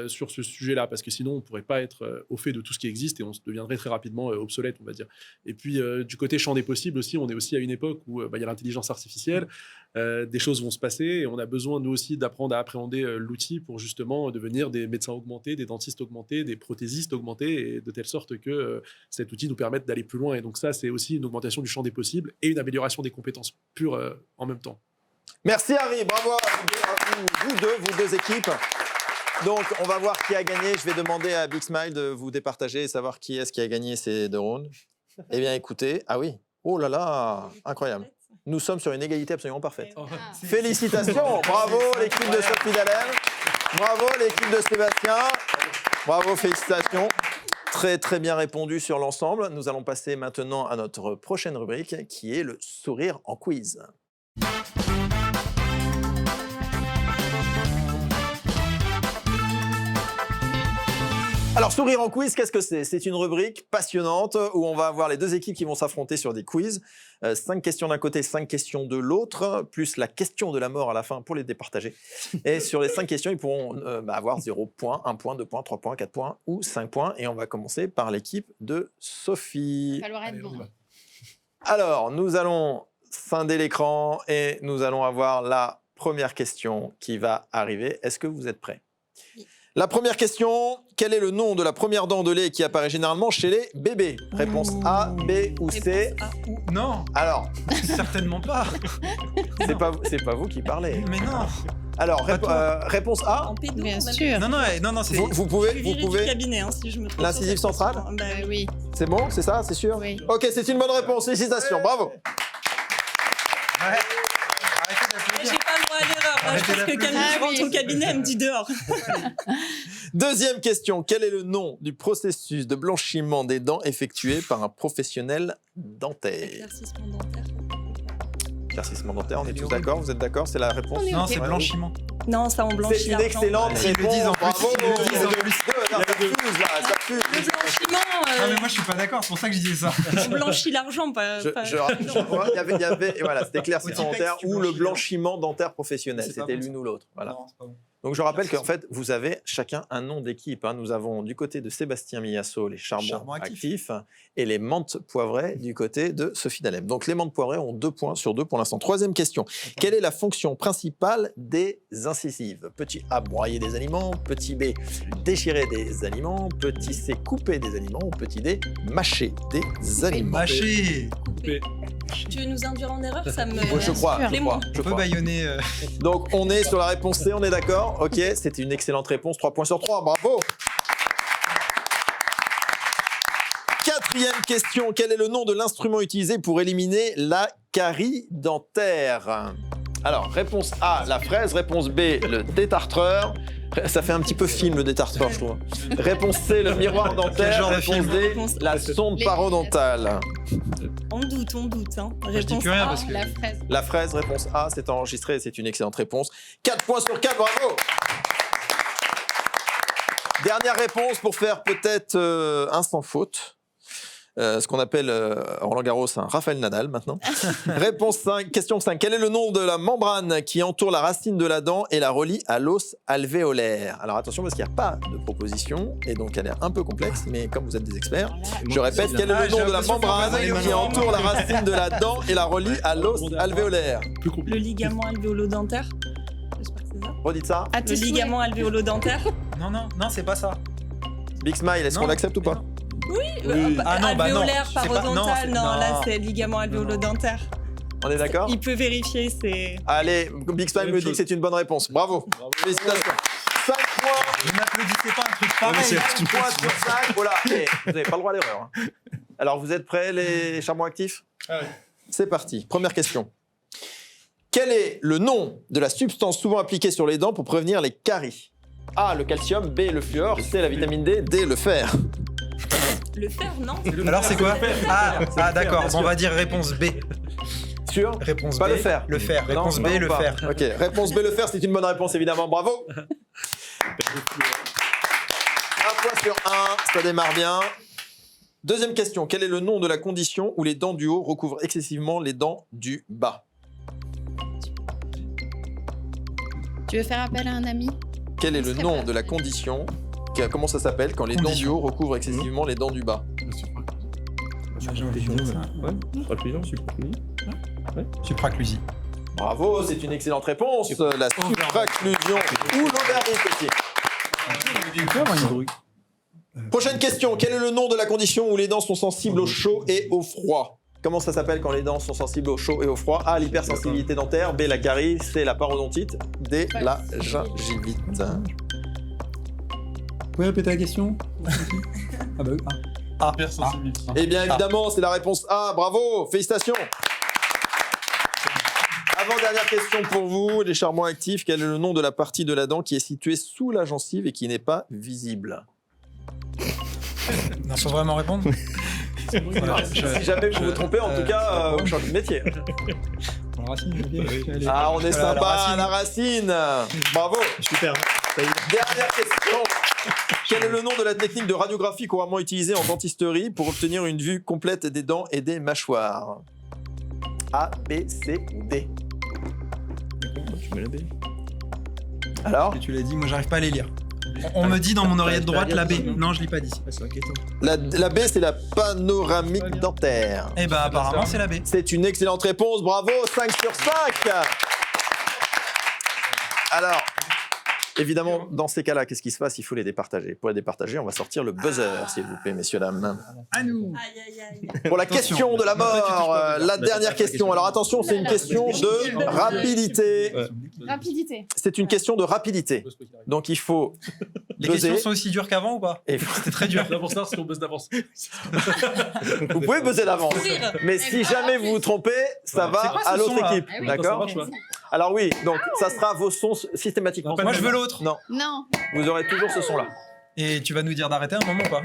sur ce sujet-là. Parce que sinon, on ne pourrait pas être au fait de tout ce qui existe et on se deviendrait très rapidement obsolète, on va dire. Et puis, du côté champ des possibles aussi, on est aussi à une époque où il y a l'intelligence artificielle. Des choses vont se passer et on a besoin, nous aussi, d'apprendre à appréhender l'outil pour justement devenir des médecins augmentés, des dentistes augmentés, des prothésistes augmentés, et de telle sorte que cet outil nous permette d'aller plus loin. Et donc ça, c'est aussi une augmentation du champ des possibles et une amélioration des compétences pures en même temps. Merci Harry, bravo à vous deux équipes. Donc, on va voir qui a gagné. Je vais demander à Big Smile de vous départager et savoir qui est-ce qui a gagné ces 2 rounds. Eh bien, écoutez, ah oui, oh là là, incroyable. Nous sommes sur une égalité absolument parfaite. Félicitations, bravo l'équipe de Sophie Dallem, bravo l'équipe de Sébastien, bravo, félicitations. Très très bien répondu sur l'ensemble. Nous allons passer maintenant à notre prochaine rubrique qui est le sourire en quiz. Alors, sourire en quiz, qu'est-ce que c'est? C'est une rubrique passionnante où on va avoir les 2 équipes qui vont s'affronter sur des quiz. 5 questions d'un côté, 5 questions de l'autre, plus la question de la mort à la fin pour les départager. Et sur les 5 questions, ils pourront avoir 0 points, 1 point, 2 points, 3 points, 4 points ou 5 points. Et on va commencer par l'équipe de Sophie. Il va falloir être bon. Alors, nous allons scinder l'écran et nous allons avoir la première question qui va arriver. Est-ce que vous êtes prêts? Oui. La première question, quel est le nom de la première dent de lait qui apparaît généralement chez les bébés? Réponse A, B ou C? Non. Alors, certainement pas. C'est pas vous qui parlez. Mais non. Alors, réponse A? En pédo, bien sûr. Non, c'est... Vous pouvez... du cabinet, hein, si je me trompe. L'incisive centrale? Oui. C'est bon, c'est ça, c'est sûr? Oui. Ok, c'est une bonne réponse. Félicitations, bravo. Ouais. J'ai pas le droit à l'erreur. Là, je pense que Camille rentre au cabinet, elle me dit dehors. Deuxième question. Quel est le nom du processus de blanchiment des dents effectué par un professionnel dentaire? Éclaircissement dentaire. Éclaircissement dentaire, on est tous d'accord? Vous êtes d'accord? C'est la réponse? Non, c'est blanchiment. Non, ça on blanchit. C'est une excellente réponse. Bravo. Le blanchiment. Non, mais moi je suis pas d'accord, c'est pour ça que je disais ça. On blanchit l'argent, pas. Il y avait voilà, c'était éclaircissement dentaire ou le blanchiment dentaire professionnel. C'était l'une ou l'autre. Voilà. Non, c'est pas bon. Donc je rappelle qu'en fait, vous avez chacun un nom d'équipe. Hein. Nous avons du côté de Sébastien Millasso les charbons actifs et les menthes poivrées du côté de Sophie Dalem. Donc les menthes poivrées ont 2 points sur 2 pour l'instant. Troisième question. Quelle est la fonction principale des incisives? Petit A, broyer des aliments. Petit B, déchirer des aliments. Petit C, couper des aliments. Ou petit D, mâcher des aliments. Mâcher. Tu veux nous induire en erreur? Ça me. Je crois. Je peux bâillonner. Donc on est sur la réponse C, on est d'accord? Ok, c'était une excellente réponse, 3 points sur 3, bravo. Quatrième question, quel est le nom de l'instrument utilisé pour éliminer la carie dentaire? Alors, réponse A, la fraise, réponse B, le détartreur. Ça fait un petit peu film, le détartreur, je trouve. Réponse C, le miroir dentaire. genre de Réponse film? D, la sonde parodontale. On doute, hein. Je dis plus rien parce que. La fraise. La fraise, réponse A, c'est enregistré, c'est une excellente réponse. 4 points sur 4, bravo. Dernière réponse pour faire peut-être un sans faute. Ce qu'on appelle Roland Garros un Rafael Nadal maintenant. Réponse 5, question 5. Quel est le nom de la membrane qui entoure la racine de la dent et la relie à l'os alvéolaire? Alors attention parce qu'il n'y a pas de proposition et donc elle est un peu complexe, mais comme vous êtes des experts, je répète, quel est le nom de la membrane qui entoure la racine de la dent et la relie à l'os alvéolaire? Le ligament alvéolo-dentaire. J'espère que c'est ça. Redites ça. Le ligament alvéolo-dentaire. Non, c'est pas ça. Big Smile, est-ce qu'on l'accepte ou pas? Ah non, bah non. Alvéolaire, C'est pas- parodontal. non, Non, c'est- là non. c'est ligament alvéolo-dentaire. On est d'accord? Il peut vérifier, c'est. Allez, Big Smile me dit que c'est une bonne réponse. Bravo. Félicitations. 5 points. Ne m'applaudissez pas un truc pareil. 5 points sur 5. Voilà. Et vous n'avez pas le droit à l'erreur. Hein. Alors, vous êtes prêts, les charbons actifs? C'est parti. Première question. Quel est le nom de la substance souvent appliquée sur les dents pour prévenir les caries? A, le calcium. B, le fluor. C, la vitamine D. D, le fer. Le fer, non? Alors c'est quoi? Ah d'accord, bon, on va dire réponse B. Sûr? Réponse Pas B. le fer. Le fer. Non, Réponse B, non, le pas. fer. Ok, réponse B, le fer, c'est une bonne réponse évidemment, bravo. 1 point sur 1, ça démarre bien. Deuxième question, quel est le nom de la condition où les dents du haut recouvrent excessivement les dents du bas? Tu veux faire appel à un ami? Quel est le nom de la condition, comment ça s'appelle quand les dents du haut recouvrent excessivement les dents du bas? Supraclusie. Bravo, c'est une excellente réponse, la supraclusion ou l'overbite aussi. Prochaine question. Quel est le nom de la condition où les dents sont sensibles au chaud et au froid? Comment ça s'appelle quand les dents sont sensibles au chaud et au froid? A, l'hypersensibilité dentaire. B, la carie. C, la parodontite. D, la gingivite. Vous pouvez répéter la question? Ah bah oui. Eh bien, évidemment, c'est la réponse A. Bravo, félicitations. Avant-dernière question pour vous, les charbons actifs. Quel est le nom de la partie de la dent qui est située sous la gencive et qui n'est pas visible? Non, faut vraiment répondre. Voilà, Si jamais vous vous trompez, en tout cas, vous changez de métier. La racine, je veux bien. Ah, on est Voilà, sympa, la racine. Bravo. Super. Dernière question. Quel est le nom de la technique de radiographie couramment utilisée en dentisterie pour obtenir une vue complète des dents et des mâchoires? A, B, C ou D? Tu mets la B. Alors, Et tu l'as dit, moi j'arrive pas à les lire. On me dit dans mon oreillette droite la B. Non, je lis pas d'ici. C'est inquiétant. la B, c'est la panoramique dentaire. Eh ben apparemment c'est la B. C'est une excellente réponse, bravo, 5 sur 5. Alors, évidemment, dans ces cas-là, qu'est-ce qui se passe? Il faut les départager. Pour les départager, on va sortir le buzzer, s'il vous plaît, messieurs, dames. À nous. Aïe, aïe, aïe. Pour la Attention. question de la mort, la dernière la question. question. Alors attention, c'est une question de rapidité. Rapidité. C'est une question de rapidité. Donc il faut Les buzzer. questions sont aussi dures qu'avant ou pas? Et C'était très dur. Là, pour ça, c'est qu'on buzz d'avance. vous pouvez buzzer d'avance. Courir. Mais si jamais vous vous trompez, ça C'est va quoi ce à l'autre son, là? équipe. Ah oui. D'accord? Ça marche, ouais. Alors oui, donc ça sera vos sons systématiquement. Moi je veux l'autre. Non, Non. vous aurez toujours ce son-là. Et tu vas nous dire d'arrêter un moment ou pas?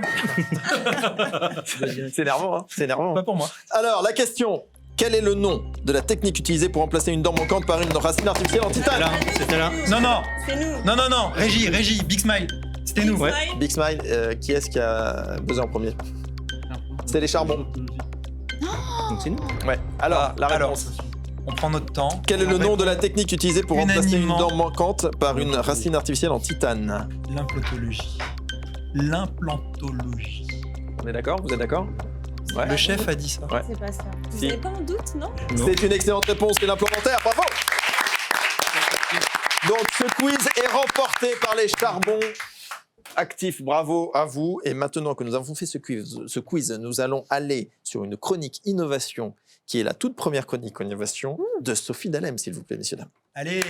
C'est énervant, hein? C'est énervant. Pas pour moi. Alors, la question. Quel est le nom de la technique utilisée pour remplacer une dent manquante par une racine artificielle en titane? Là, C'était là. Non, non. C'est nous. Non. Régie, Big Smile. C'était nous. Ouais. Smile. Big Smile, qui est-ce qui a buzzé en premier? C'est les charbons. Donc c'est nous. Ouais. Alors, Ah, la alors. réponse. On prend notre temps. Quel est le nom de la technique utilisée pour remplacer une unanimement. dent manquante par une racine artificielle en titane? L'implantologie. L'implantologie. On est d'accord? Vous êtes d'accord? Ouais. Le chef a dit ça. Ouais. C'est pas ça. Vous Si. n'avez pas un doute, non? Non. C'est une excellente réponse, c'est l'implant dentaire, bravo! Donc ce quiz est remporté par les charbons actifs, bravo à vous. Et maintenant que nous avons fait ce quiz, nous allons aller sur une chronique innovation, qui est la toute première chronique innovation de Sophie Dalem, s'il vous plaît, messieurs, dames. Allez.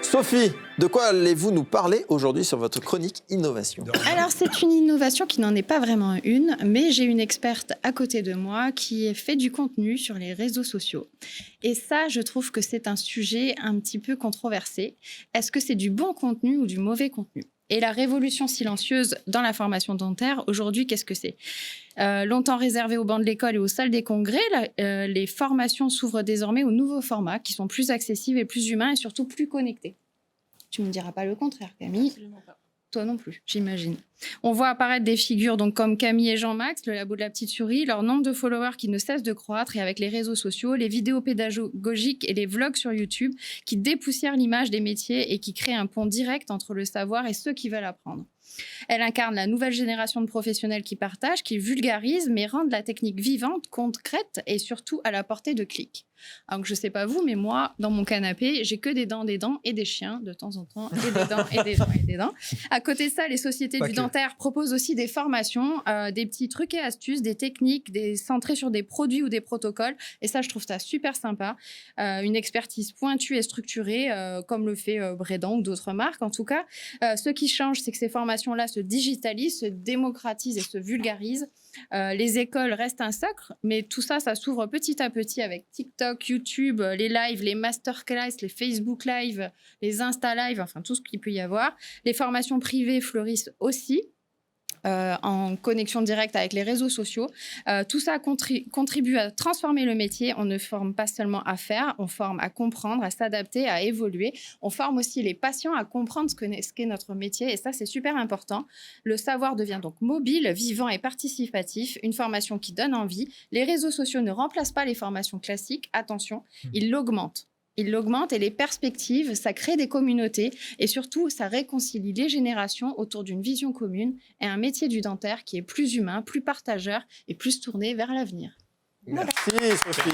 Sophie, de quoi allez-vous nous parler aujourd'hui sur votre chronique innovation? Alors, c'est une innovation qui n'en est pas vraiment une, mais j'ai une experte à côté de moi qui fait du contenu sur les réseaux sociaux. Et ça, je trouve que c'est un sujet un petit peu controversé. Est-ce que c'est du bon contenu ou du mauvais contenu? Et la révolution silencieuse dans la formation dentaire, aujourd'hui, qu'est-ce que c'est? Longtemps réservées aux bancs de l'école et aux salles des congrès, les formations s'ouvrent désormais aux nouveaux formats qui sont plus accessibles et plus humains et surtout plus connectés. Tu ne me diras pas le contraire, Camille. Absolument pas. Toi non plus, j'imagine. On voit apparaître des figures donc comme Camille et Jean-Max, le labo de la petite souris, leur nombre de followers qui ne cesse de croître et avec les réseaux sociaux, les vidéos pédagogiques et les vlogs sur YouTube qui dépoussièrent l'image des métiers et qui créent un pont direct entre le savoir et ceux qui veulent apprendre. Elle incarne la nouvelle génération de professionnels qui partagent, qui vulgarisent, mais rendent la technique vivante, concrète et surtout à la portée de clics. Alors que je ne sais pas vous, mais moi, dans mon canapé, j'ai que des dents et des chiens de temps en temps, et des dents et des dents et des dents. À côté de ça, les sociétés Pas du que. dentaire proposent aussi des formations, des petits trucs et astuces, des techniques, centrés sur des produits ou des protocoles. Et ça, je trouve ça super sympa. Une expertise pointue et structurée, comme le fait Bredon ou d'autres marques. En tout cas, ce qui change, c'est que ces formations-là se digitalisent, se démocratisent et se vulgarisent. Les écoles restent un socle, mais tout ça, ça s'ouvre petit à petit avec TikTok, YouTube, les lives, les masterclass, les Facebook Live, les Insta Live, enfin tout ce qu'il peut y avoir. Les formations privées fleurissent aussi. En connexion directe avec les réseaux sociaux. Tout ça contribue à transformer le métier. On ne forme pas seulement à faire, on forme à comprendre, à s'adapter, à évoluer. On forme aussi les patients à comprendre ce qu'est notre métier et ça, c'est super important. Le savoir devient donc mobile, vivant et participatif, une formation qui donne envie. Les réseaux sociaux ne remplacent pas les formations classiques. Attention, ils l'augmentent. Il l'augmente et les perspectives, ça crée des communautés et surtout, ça réconcilie les générations autour d'une vision commune et un métier du dentaire qui est plus humain, plus partageur et plus tourné vers l'avenir. Merci Sophie.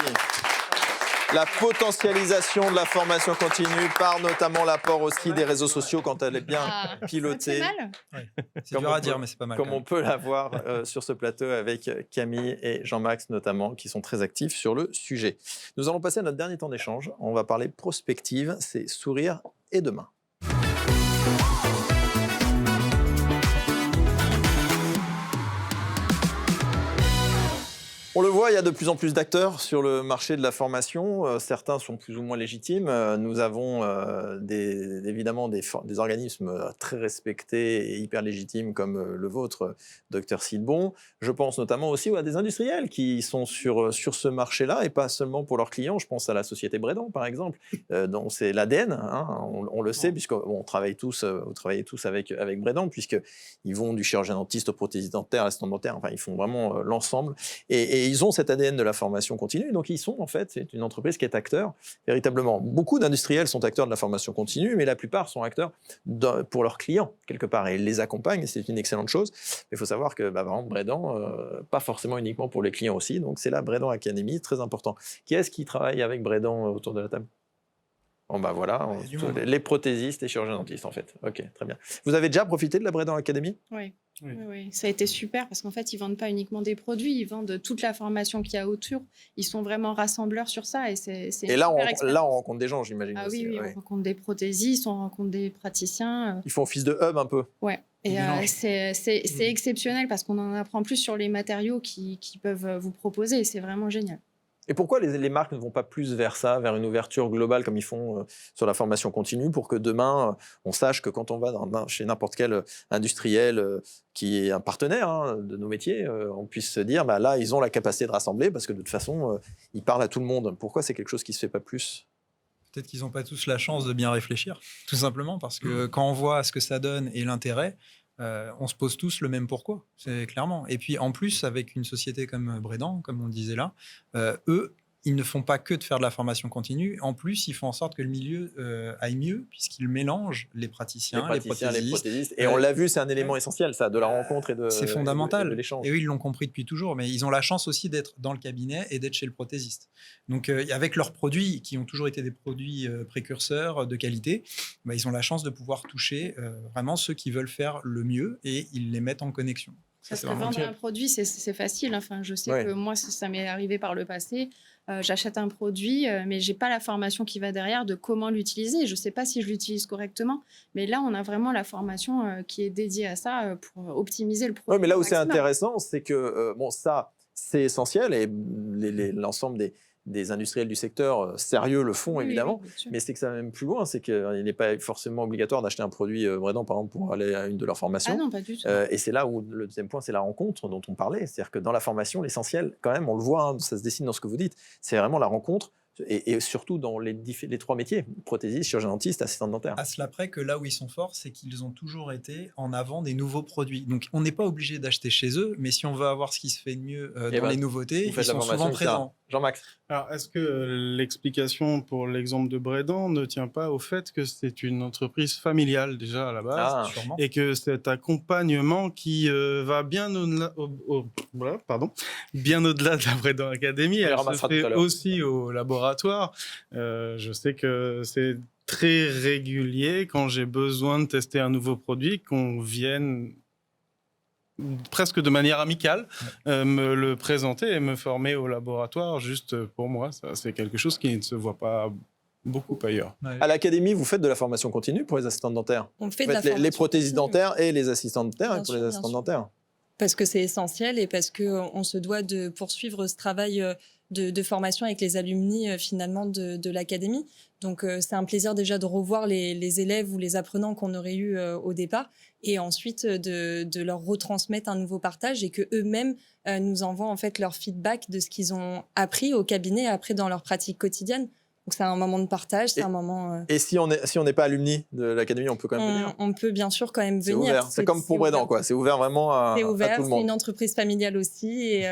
La potentialisation de la formation continue par notamment l'apport aussi des réseaux sociaux quand elle est bien pilotée. C'est mal. C'est Comme dur on à peut- dire, mais c'est pas mal. Comme quand on même. peut la voir sur ce plateau avec Camille et Jean-Max notamment, qui sont très actifs sur le sujet. Nous allons passer à notre dernier temps d'échange. On va parler prospective, c'est sourire et demain. On le voit, il y a de plus en plus d'acteurs sur le marché de la formation. Certains sont plus ou moins légitimes. Nous avons évidemment des organismes très respectés et hyper légitimes comme le vôtre, Dr Sidbon. Je pense notamment aussi à des industriels qui sont sur ce marché-là et pas seulement pour leurs clients. Je pense à la société Bredon, par exemple, dont c'est l'ADN. Hein, on le sait, puisqu'on travaille tous, vous travaillez tous avec Bredon, puisqu'ils vont du chirurgien dentiste au prothésiste dentaire, à l'assistant dentaire. Enfin, ils font vraiment l'ensemble. Et ils ont cet ADN de la formation continue, donc ils sont en fait, c'est une entreprise qui est acteur, véritablement. Beaucoup d'industriels sont acteurs de la formation continue, mais la plupart sont acteurs pour leurs clients, quelque part, et ils les accompagnent, et c'est une excellente chose. Mais il faut savoir que, par exemple, Bredon, pas forcément uniquement pour les clients aussi, donc c'est la Bredon Academy, très important. Qui est-ce qui travaille avec Bredon autour de la table? Bon, bah voilà, les prothésistes et chirurgiens dentistes, en fait. Ok, très bien. Vous avez déjà profité de la Bredon Academy? Oui. Oui, ça a été super parce qu'en fait, ils vendent pas uniquement des produits, ils vendent toute la formation qu'il y a autour. Ils sont vraiment rassembleurs sur ça et c'est. Et là, on rencontre des gens, j'imagine. Ah aussi, oui, ouais. on rencontre des prothésistes, on rencontre des praticiens. Ils font office de hub un peu. Ouais. Et c'est exceptionnel parce qu'on en apprend plus sur les matériaux qui peuvent vous proposer et c'est vraiment génial. Et pourquoi les marques ne vont pas plus vers ça, vers une ouverture globale comme ils font sur la formation continue, pour que demain, on sache que quand on va chez n'importe quel industriel qui est un partenaire de nos métiers, on puisse se dire, bah, là, ils ont la capacité de rassembler parce que de toute façon, ils parlent à tout le monde. Pourquoi c'est quelque chose qui ne se fait pas plus? Peut-être qu'ils n'ont pas tous la chance de bien réfléchir, tout simplement, parce que quand on voit ce que ça donne et l'intérêt, on se pose tous le même pourquoi, c'est clairement. Et puis en plus, avec une société comme Brédan, comme on disait là, eux, ils ne font pas que de faire de la formation continue. En plus, ils font en sorte que le milieu aille mieux, puisqu'ils mélangent les praticiens, les prothésistes. Et on l'a vu, c'est un élément essentiel, ça, de la rencontre et de c'est fondamental. Et de l'échange. Et eux, ils l'ont compris depuis toujours. Mais ils ont la chance aussi d'être dans le cabinet et d'être chez le prothésiste. Donc, avec leurs produits, qui ont toujours été des produits précurseurs de qualité, ils ont la chance de pouvoir toucher vraiment ceux qui veulent faire le mieux et ils les mettent en connexion. Parce que vendre un produit, c'est facile. Enfin, je sais que moi, ça m'est arrivé par le passé. J'achète un produit, mais j'ai pas la formation qui va derrière de comment l'utiliser. Je sais pas si je l'utilise correctement. Mais là, on a vraiment la formation qui est dédiée à ça pour optimiser le produit. Oui, mais là où c'est intéressant, c'est que ça, c'est essentiel et l'ensemble des industriels du secteur sérieux le font, évidemment. Oui, mais c'est que ça va même plus loin. C'est qu'il n'est pas forcément obligatoire d'acheter un produit Brédan, par exemple, pour aller à une de leurs formations. Ah non, pas du tout. Et c'est là où le deuxième point, c'est la rencontre dont on parlait. C'est-à-dire que dans la formation, l'essentiel, quand même, on le voit, ça se dessine dans ce que vous dites, c'est vraiment la rencontre. Et surtout dans les trois métiers, prothésiste, chirurgien dentiste, assistant dentaire. À cela près que là où ils sont forts, c'est qu'ils ont toujours été en avant des nouveaux produits. Donc on n'est pas obligé d'acheter chez eux, mais si on veut avoir ce qui se fait de mieux dans les nouveautés, ils sont souvent présents. Jean-Max. Alors, est-ce que l'explication pour l'exemple de Brédan ne tient pas au fait que c'est une entreprise familiale déjà à la base et que cet accompagnement qui va bien au-delà, bien au-delà de la Brédan Academy, elle se fait aussi au laboratoire. Je sais que c'est très régulier quand j'ai besoin de tester un nouveau produit qu'on vienne presque de manière amicale, me le présenter et me former au laboratoire. Juste pour moi, ça, c'est quelque chose qui ne se voit pas beaucoup ailleurs. À l'académie, vous faites de la formation continue pour les assistantes dentaires? On fait de la formation les prothésistes dentaires et les assistants dentaires pour les assistantes dentaires. Parce que c'est essentiel et parce qu'on se doit de poursuivre ce travail de formation avec les alumni finalement de l'académie. Donc c'est un plaisir déjà de revoir les élèves ou les apprenants qu'on aurait eu au départ et ensuite de leur retransmettre un nouveau partage et que eux-mêmes nous envoient en fait leur feedback de ce qu'ils ont appris au cabinet après dans leur pratique quotidienne. Donc c'est un moment de partage, c'est un moment. Et si on n'est pas alumni de l'académie, on peut quand même venir. On peut bien sûr quand même venir. Ouvert. C'est comme pour Brédan, quoi. C'est ouvert vraiment à tout le monde. C'est une entreprise familiale aussi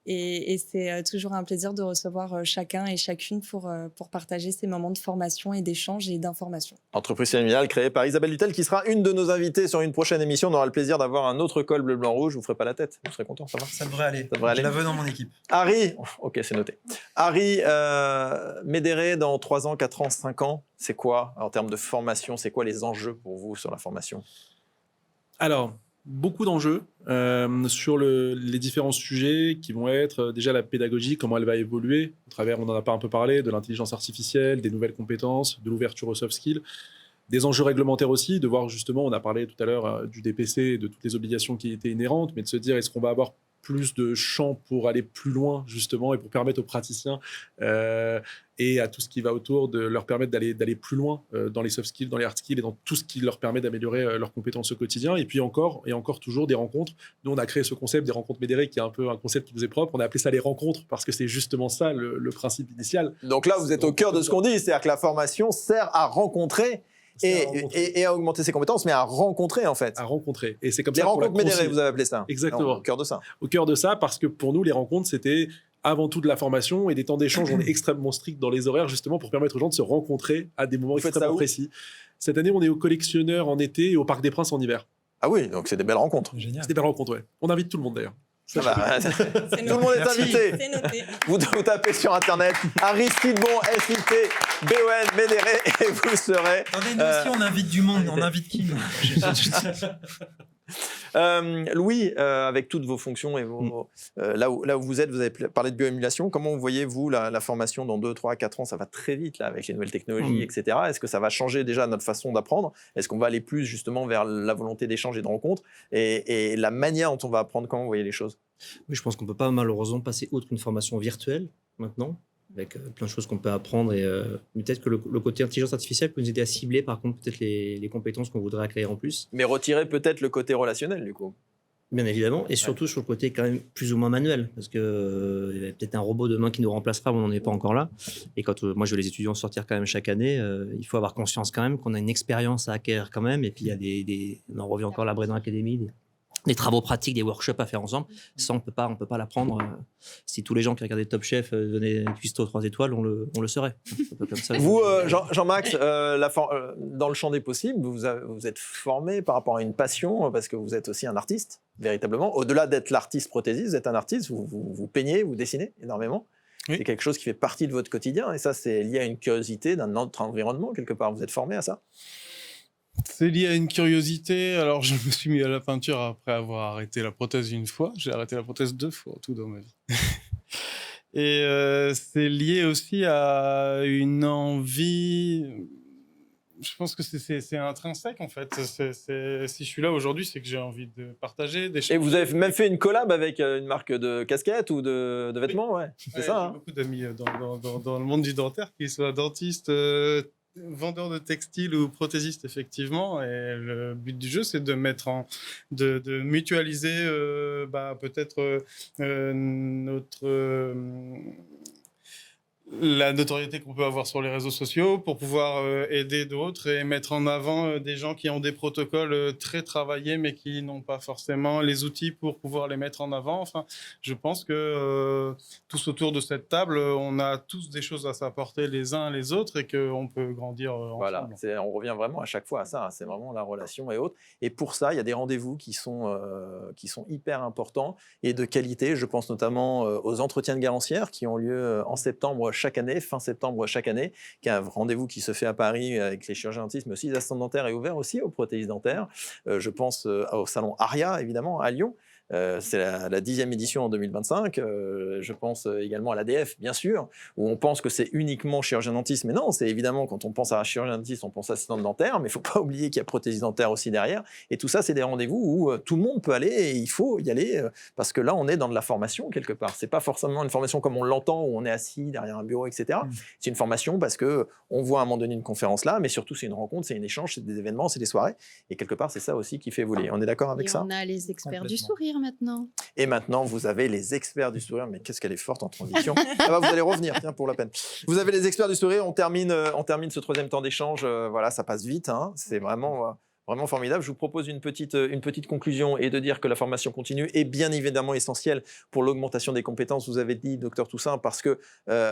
et c'est toujours un plaisir de recevoir chacun et chacune pour partager ces moments de formation et d'échange et d'information. Entreprise familiale créée par Isabelle Dutel qui sera une de nos invitées sur une prochaine émission. On aura le plaisir d'avoir un autre col bleu, blanc, rouge. Vous ne ferez pas la tête. Vous serez content, ça va? Ça devrait aller. Ça devrait aller. Je la veux dans mon équipe. Harry, ok, c'est noté. Harry Médéré, dans 3 ans, 4 ans, 5 ans, c'est quoi en termes de formation? C'est quoi les enjeux pour vous sur la formation? Alors, beaucoup d'enjeux sur les différents sujets qui vont être déjà la pédagogie, comment elle va évoluer au travers, on en a pas un peu parlé, de l'intelligence artificielle, des nouvelles compétences, de l'ouverture aux soft skills, des enjeux réglementaires aussi, de voir justement, on a parlé tout à l'heure du DPC, de toutes les obligations qui étaient inhérentes, mais de se dire est-ce qu'on va avoir plus de champs pour aller plus loin justement et pour permettre aux praticiens et à tout ce qui va autour de leur permettre d'aller plus loin dans les soft skills, dans les hard skills et dans tout ce qui leur permet d'améliorer leurs compétences au quotidien. Et puis encore toujours des rencontres. Nous, on a créé ce concept des rencontres Médéré qui est un peu un concept qui nous est propre. On a appelé ça les rencontres parce que c'est justement ça le principe initial. Donc là, vous êtes au cœur de ce qu'on dit, c'est-à-dire que la formation sert à rencontrer et à augmenter ses compétences, mais à rencontrer en fait. À rencontrer. Et c'est comme les ça. rencontres Médéré, vous avez appelé ça. Exactement. Au cœur de ça. Au cœur de ça, parce que pour nous, les rencontres, c'était avant tout de la formation et des temps d'échange. On est extrêmement strict dans les horaires, justement, pour permettre aux gens de se rencontrer à des moments extrêmement précis. Cette année, on est au Collectionneur en été et au Parc des Princes en hiver. Ah oui, donc c'est des belles rencontres. Génial. C'est des belles rencontres, ouais. On invite tout le monde d'ailleurs. Ça va. Tout le monde est invité. C'est noté. Vous tapez sur Internet Aristide Bon, SIP, BON, Médéré, et vous serez... Attendez, nous aussi, on invite du monde. On invite qui, nous? Louis, avec toutes vos fonctions et là où vous êtes, vous avez parlé de bioémulation. Comment voyez-vous la formation dans 2, 3, 4 ans? Ça va très vite là, avec les nouvelles technologies, etc. Est-ce que ça va changer déjà notre façon d'apprendre? Est-ce qu'on va aller plus justement vers la volonté d'échange et de rencontre et la manière dont on va apprendre? Comment vous voyez les choses? Oui, je pense qu'on ne peut pas malheureusement passer outre une formation virtuelle maintenant, avec plein de choses qu'on peut apprendre. Mais peut-être que le côté intelligence artificielle peut nous aider à cibler, par contre, peut-être les compétences qu'on voudrait acquérir en plus. Mais retirer peut-être le côté relationnel, du coup. Bien évidemment, et surtout sur le côté quand même plus ou moins manuel, parce que il y a peut-être un robot demain qui nous remplacera, mais on n'en est pas encore là. Et quand moi je veux les étudiants sortir quand même chaque année, il faut avoir conscience quand même qu'on a une expérience à acquérir quand même, et puis il y a on en revient encore à la Bredin Academy, des travaux pratiques, des workshops à faire ensemble. Ça, on peut pas l'apprendre. Si tous les gens qui regardaient Top Chef venaient cuistot 3 étoiles, on le saurait. Comme ça, vous, Jean-Max, dans le champ des possibles, vous êtes formé par rapport à une passion, parce que vous êtes aussi un artiste, véritablement. Au-delà d'être l'artiste prothésiste, vous êtes un artiste, vous peignez, vous dessinez énormément. Oui. C'est quelque chose qui fait partie de votre quotidien, et ça, c'est lié à une curiosité d'un autre environnement, quelque part. Vous êtes formé à ça ? C'est lié à une curiosité. Alors, je me suis mis à la peinture après avoir arrêté la prothèse une fois. J'ai arrêté la prothèse 2 fois, tout dans ma vie. Et c'est lié aussi à une envie. Je pense que c'est intrinsèque, en fait. Si je suis là aujourd'hui, c'est que j'ai envie de partager, d'échanger. Et vous avez même fait une collab avec une marque de casquettes ou de vêtements, ouais. C'est ça. J'ai beaucoup d'amis dans le monde du dentaire, qu'ils soient dentistes, vendeur de textiles ou prothésiste, effectivement, et le but du jeu, c'est de de mutualiser peut-être la notoriété qu'on peut avoir sur les réseaux sociaux pour pouvoir aider d'autres et mettre en avant des gens qui ont des protocoles très travaillés mais qui n'ont pas forcément les outils pour pouvoir les mettre en avant. Enfin, je pense que tous autour de cette table, on a tous des choses à s'apporter les uns les autres et qu'on peut grandir ensemble. Voilà, on revient vraiment à chaque fois à ça, c'est vraiment la relation et autres. Et pour ça, il y a des rendez-vous qui sont hyper importants et de qualité. Je pense notamment aux entretiens de garancières qui ont lieu en septembre chaque année, fin septembre chaque année, qui est un rendez-vous qui se fait à Paris avec les chirurgiens dentistes, mais aussi les assistants dentaires et ouvert aussi aux prothésistes dentaires. Je pense au salon Aria, évidemment, à Lyon. C'est la 10e édition en 2025. Je pense également à l'ADF, bien sûr, où on pense que c'est uniquement chirurgien dentiste. Mais non, c'est évidemment, quand on pense à chirurgien dentiste, on pense à assistant dentaire, mais il ne faut pas oublier qu'il y a prothésiste dentaire aussi derrière. Et tout ça, c'est des rendez-vous où tout le monde peut aller et il faut y aller parce que là, on est dans de la formation quelque part. Ce n'est pas forcément une formation comme on l'entend, où on est assis derrière un bureau, etc. C'est une formation parce qu'on voit à un moment donné une conférence là, mais surtout, c'est une rencontre, c'est un échange, c'est des événements, c'est des soirées. Et quelque part, c'est ça aussi qui fait évoluer. On est d'accord avec ça ? On a les experts du sourire maintenant. Et maintenant, vous avez les experts du sourire. Mais qu'est-ce qu'elle est forte en transition. Vous allez revenir, tiens, pour la peine. Vous avez les experts du sourire. On termine ce troisième temps d'échange. Voilà, ça passe vite. Hein. C'est vraiment formidable. Je vous propose une petite conclusion et de dire que la formation continue est bien évidemment essentielle pour l'augmentation des compétences. Vous avez dit, docteur Toussaint, parce que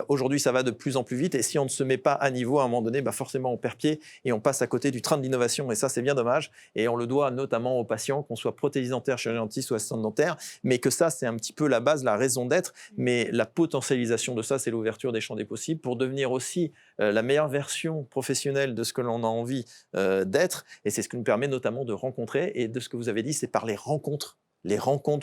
aujourd'hui, ça va de plus en plus vite. Et si on ne se met pas à niveau, à un moment donné, forcément, on perd pied et on passe à côté du train de l'innovation. Et ça, c'est bien dommage. Et on le doit notamment aux patients, qu'on soit prothésiste dentaire, chirurgien dentiste ou assistant dentaire. Mais que ça, c'est un petit peu la base, la raison d'être. Mais la potentialisation de ça, c'est l'ouverture des champs des possibles pour devenir aussi la meilleure version professionnelle de ce que l'on a envie d'être. Et c'est ce que nous permet notamment de rencontrer. Et de ce que vous avez dit, c'est par les rencontres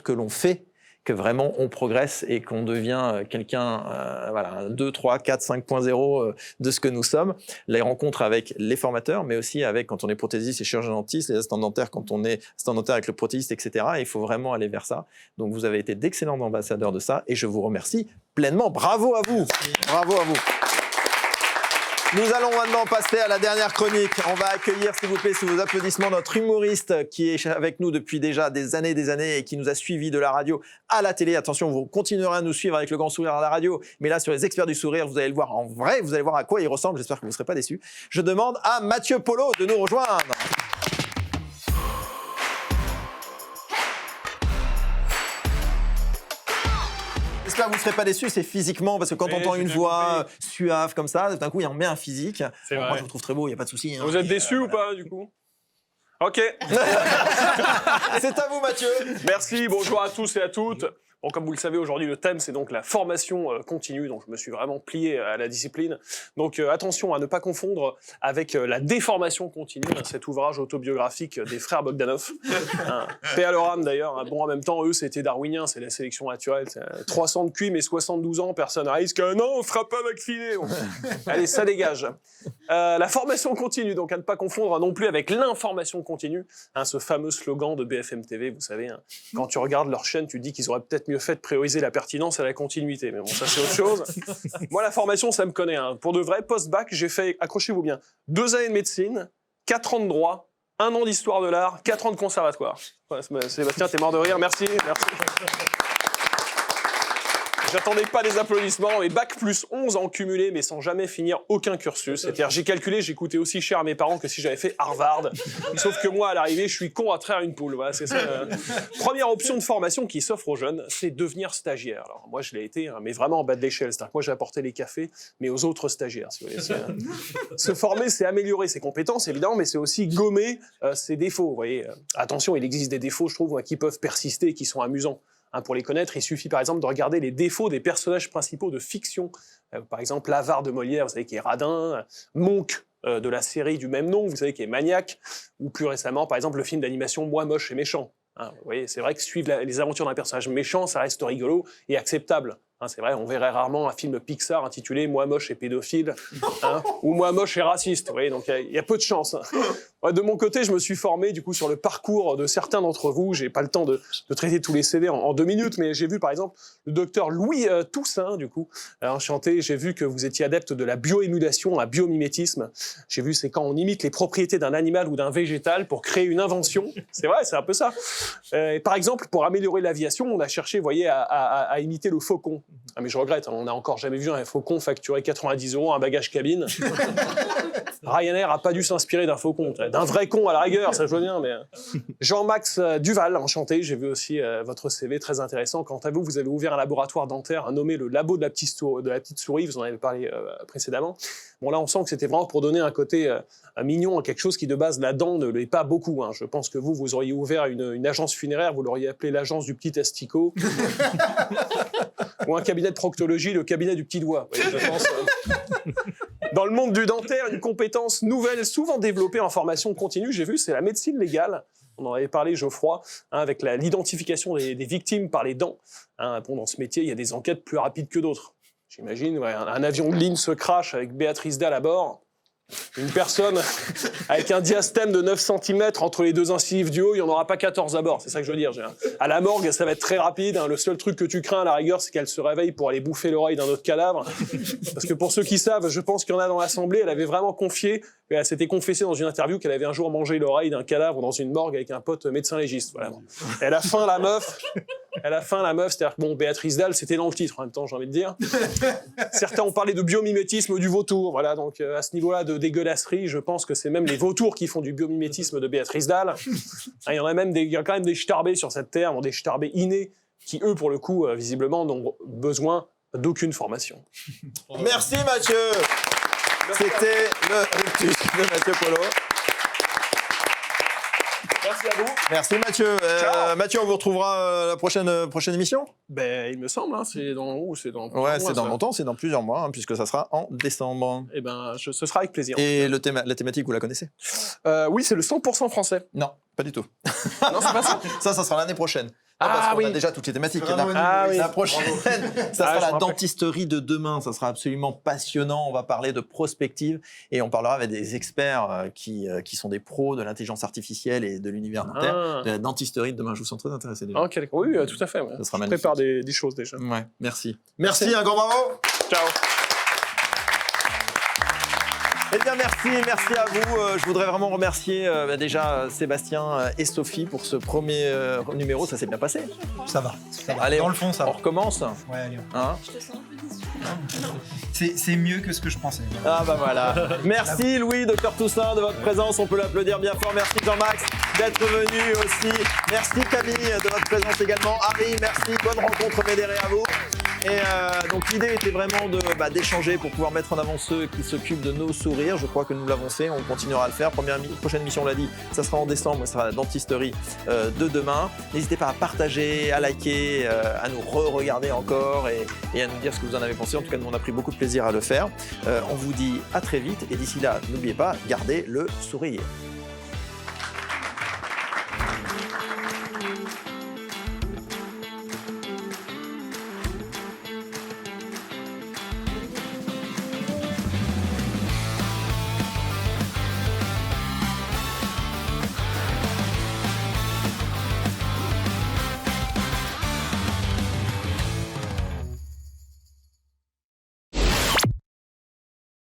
que l'on fait, que vraiment on progresse et qu'on devient quelqu'un, 2, 3, 4, 5.0 de ce que nous sommes. Les rencontres avec les formateurs, mais aussi avec, quand on est prothésiste et chirurgien dentiste, les assistants dentaires, quand on est assistant dentaire avec le prothésiste, etc. Et il faut vraiment aller vers ça. Donc vous avez été d'excellents ambassadeurs de ça et je vous remercie pleinement. Bravo à vous. Bravo à vous. Nous allons maintenant passer à la dernière chronique. On va accueillir, s'il vous plaît, sous vos applaudissements, notre humoriste qui est avec nous depuis déjà des années et qui nous a suivis de la radio à la télé. Attention, vous continuerez à nous suivre avec le grand sourire à la radio, mais là, sur les experts du sourire, vous allez le voir en vrai, vous allez voir à quoi il ressemble. J'espère que vous ne serez pas déçus. Je demande à Mathieu Polo de nous rejoindre. J'espère que vous ne serez pas déçus, c'est physiquement, parce que quand on entend une voix suave comme ça, d'un coup, il en met un physique. Bon, moi, je vous trouve très beau, il n'y a pas de souci. Hein. Vous êtes déçus ou pas, du coup ? Ok. C'est à vous, Mathieu. Merci, bonjour à tous et à toutes. Bon, comme vous le savez, aujourd'hui, le thème, c'est donc la formation continue. Donc, je me suis vraiment plié à la discipline. Donc, attention à ne pas confondre avec la déformation continue, cet ouvrage autobiographique des frères Bogdanov. Paix à leur âme, d'ailleurs. Bon, en même temps, eux, c'était darwinien, c'est la sélection naturelle. 300 de QI, mais 72 ans, personne à risque. Non, on ne fera pas vacciner. Allez, ça dégage. La formation continue, donc à ne pas confondre non plus avec l'information continue. Ce fameux slogan de BFM TV, vous savez, quand tu regardes leur chaîne, tu dis qu'ils auraient peut-être mieux fait de prioriser la pertinence à la continuité. Mais bon, ça, c'est autre chose. Moi, la formation, ça me connaît. Pour de vrai, post-bac, j'ai fait, accrochez-vous bien, 2 années de médecine, 4 ans de droit, 1 an d'histoire de l'art, 4 ans de conservatoire. Ouais, Sébastien, t'es mort de rire, merci. J'attendais pas des applaudissements, mais bac plus 11 en cumulé, mais sans jamais finir aucun cursus. C'est-à-dire, j'ai calculé, j'ai coûté aussi cher à mes parents que si j'avais fait Harvard. Sauf que moi, à l'arrivée, je suis con à traire une poule. Voilà, c'est ça. Première option de formation qui s'offre aux jeunes, c'est devenir stagiaire. Alors, moi, je l'ai été, hein, mais vraiment en bas de l'échelle. C'est-à-dire que moi, j'ai apporté les cafés, mais aux autres stagiaires. Si vous voulez. Se former, c'est améliorer ses compétences, évidemment, mais c'est aussi gommer ses défauts. Vous voyez, attention, il existe des défauts, je trouve, qui peuvent persister et qui sont amusants. Pour les connaître, il suffit par exemple de regarder les défauts des personnages principaux de fiction. Par exemple, l'avare de Molière, vous savez, qui est radin, Monk de la série du même nom, vous savez, qui est maniaque, ou plus récemment, par exemple, le film d'animation Moi moche et méchant. Vous voyez, c'est vrai que suivre les aventures d'un personnage méchant, ça reste rigolo et acceptable. C'est vrai, on verrait rarement un film Pixar intitulé « Moi moche et pédophile » ou « Moi moche et raciste ». Vous voyez, donc il y a peu de chance. Ouais, de mon côté, je me suis formé du coup sur le parcours de certains d'entre vous. J'ai pas le temps de traiter tous les CV en 2 minutes, mais j'ai vu par exemple le docteur Louis Toussaint, du coup. Enchanté, j'ai vu que vous étiez adepte de la bioémulation, un biomimétisme. J'ai vu, c'est quand on imite les propriétés d'un animal ou d'un végétal pour créer une invention. C'est vrai, c'est un peu ça. Par exemple, pour améliorer l'aviation, on a cherché, vous voyez, à imiter le faucon. Ah mais je regrette, on n'a encore jamais vu un faucon facturer 90 €, un bagage cabine. Ryanair a pas dû s'inspirer d'un faucon, d'un vrai con à la rigueur, ça je vois bien. Mais Jean-Max Duval, enchanté, j'ai vu aussi votre CV très intéressant. Quant à vous, vous avez ouvert un laboratoire dentaire nommé le labo de la petite souris, vous en avez parlé précédemment. Bon là, on sent que c'était vraiment pour donner un côté mignon à quelque chose qui de base, la dent ne l'est pas beaucoup. Je pense que vous auriez ouvert une agence funéraire, vous l'auriez appelé l'agence du petit asticot. Ou un cabinet de proctologie, le cabinet du petit doigt. Oui, je pense, Dans le monde du dentaire, une compétence nouvelle, souvent développée en formation continue, j'ai vu, c'est la médecine légale. On en avait parlé, Geoffroy, avec l'identification des victimes par les dents. Bon, dans ce métier, il y a des enquêtes plus rapides que d'autres. J'imagine, un avion de ligne se crache avec Béatrice Dalle à bord. Une personne avec un diastème de 9 cm entre les 2 incisives du haut, il n'y en aura pas 14 à bord, c'est ça que je veux dire. À la morgue, ça va être très rapide. Le seul truc que tu crains à la rigueur, c'est qu'elle se réveille pour aller bouffer l'oreille d'un autre cadavre. Parce que pour ceux qui savent, je pense qu'il y en a dans l'assemblée, elle avait vraiment confié, et elle s'était confessée dans une interview qu'elle avait un jour mangé l'oreille d'un cadavre dans une morgue avec un pote médecin légiste. Voilà. Et à la fin, la meuf, c'est-à-dire que bon, Béatrice Dalle, c'était dans le titre en même temps, j'ai envie de dire. Certains ont parlé de biomimétisme du vautour, voilà, donc à ce niveau-là de dégueulasserie, je pense que c'est même les vautours qui font du biomimétisme de Béatrice Dalle. Il y en a même il y a quand même des starbés sur cette terre, des starbés innés, qui eux, pour le coup, visiblement, n'ont besoin d'aucune formation. Merci Mathieu. C'était le rictus de Mathieu Polo. Merci à vous. Merci Mathieu. Mathieu, on vous retrouvera la prochaine émission. Il me semble, c'est dans ouais, c'est dans longtemps, c'est dans plusieurs mois, puisque ça sera en décembre. Ce sera avec plaisir. Et la thématique, vous la connaissez? Oui, c'est le 100% français. Non, pas du tout. Non, c'est pas ça. Ça sera l'année prochaine. Parce qu'on a déjà toutes les thématiques. La prochaine, ça sera la dentisterie de demain. Ça sera absolument passionnant. On va parler de prospective et on parlera avec des experts qui sont des pros de l'intelligence artificielle et de l'univers dentaire, de la dentisterie de demain. Je vous sens très intéressé déjà. Oui, tout à fait. Ouais. Ça sera magnifique. Je prépare des choses déjà. Ouais, merci. Merci, un grand bravo. Ciao. Eh bien, merci à vous. Je voudrais vraiment remercier déjà Sébastien et Sophie pour ce premier numéro. Ça s'est bien passé. Ça va. Allez, dans le fond, ça va. On recommence. Ouais, allez. Je te sens un peu déçu. C'est mieux que ce que je pensais. Ah bah voilà. Merci Louis, docteur Toussaint, de votre présence. On peut l'applaudir bien fort. Merci Jean-Max d'être venu aussi. Merci Camille de votre présence également. Harry, merci. Bonne rencontre, Médéré à vous. Et donc l'idée était vraiment d'échanger pour pouvoir mettre en avant ceux qui s'occupent de nos sourires. Je crois que nous l'avons fait, on continuera à le faire. Prochaine mission, on l'a dit, ça sera en décembre, ça sera la dentisterie de demain. N'hésitez pas à partager, à liker, à nous re-regarder encore et à nous dire ce que vous en avez pensé. En tout cas, nous on a pris beaucoup de plaisir à le faire. On vous dit à très vite et d'ici là, n'oubliez pas, gardez le sourire.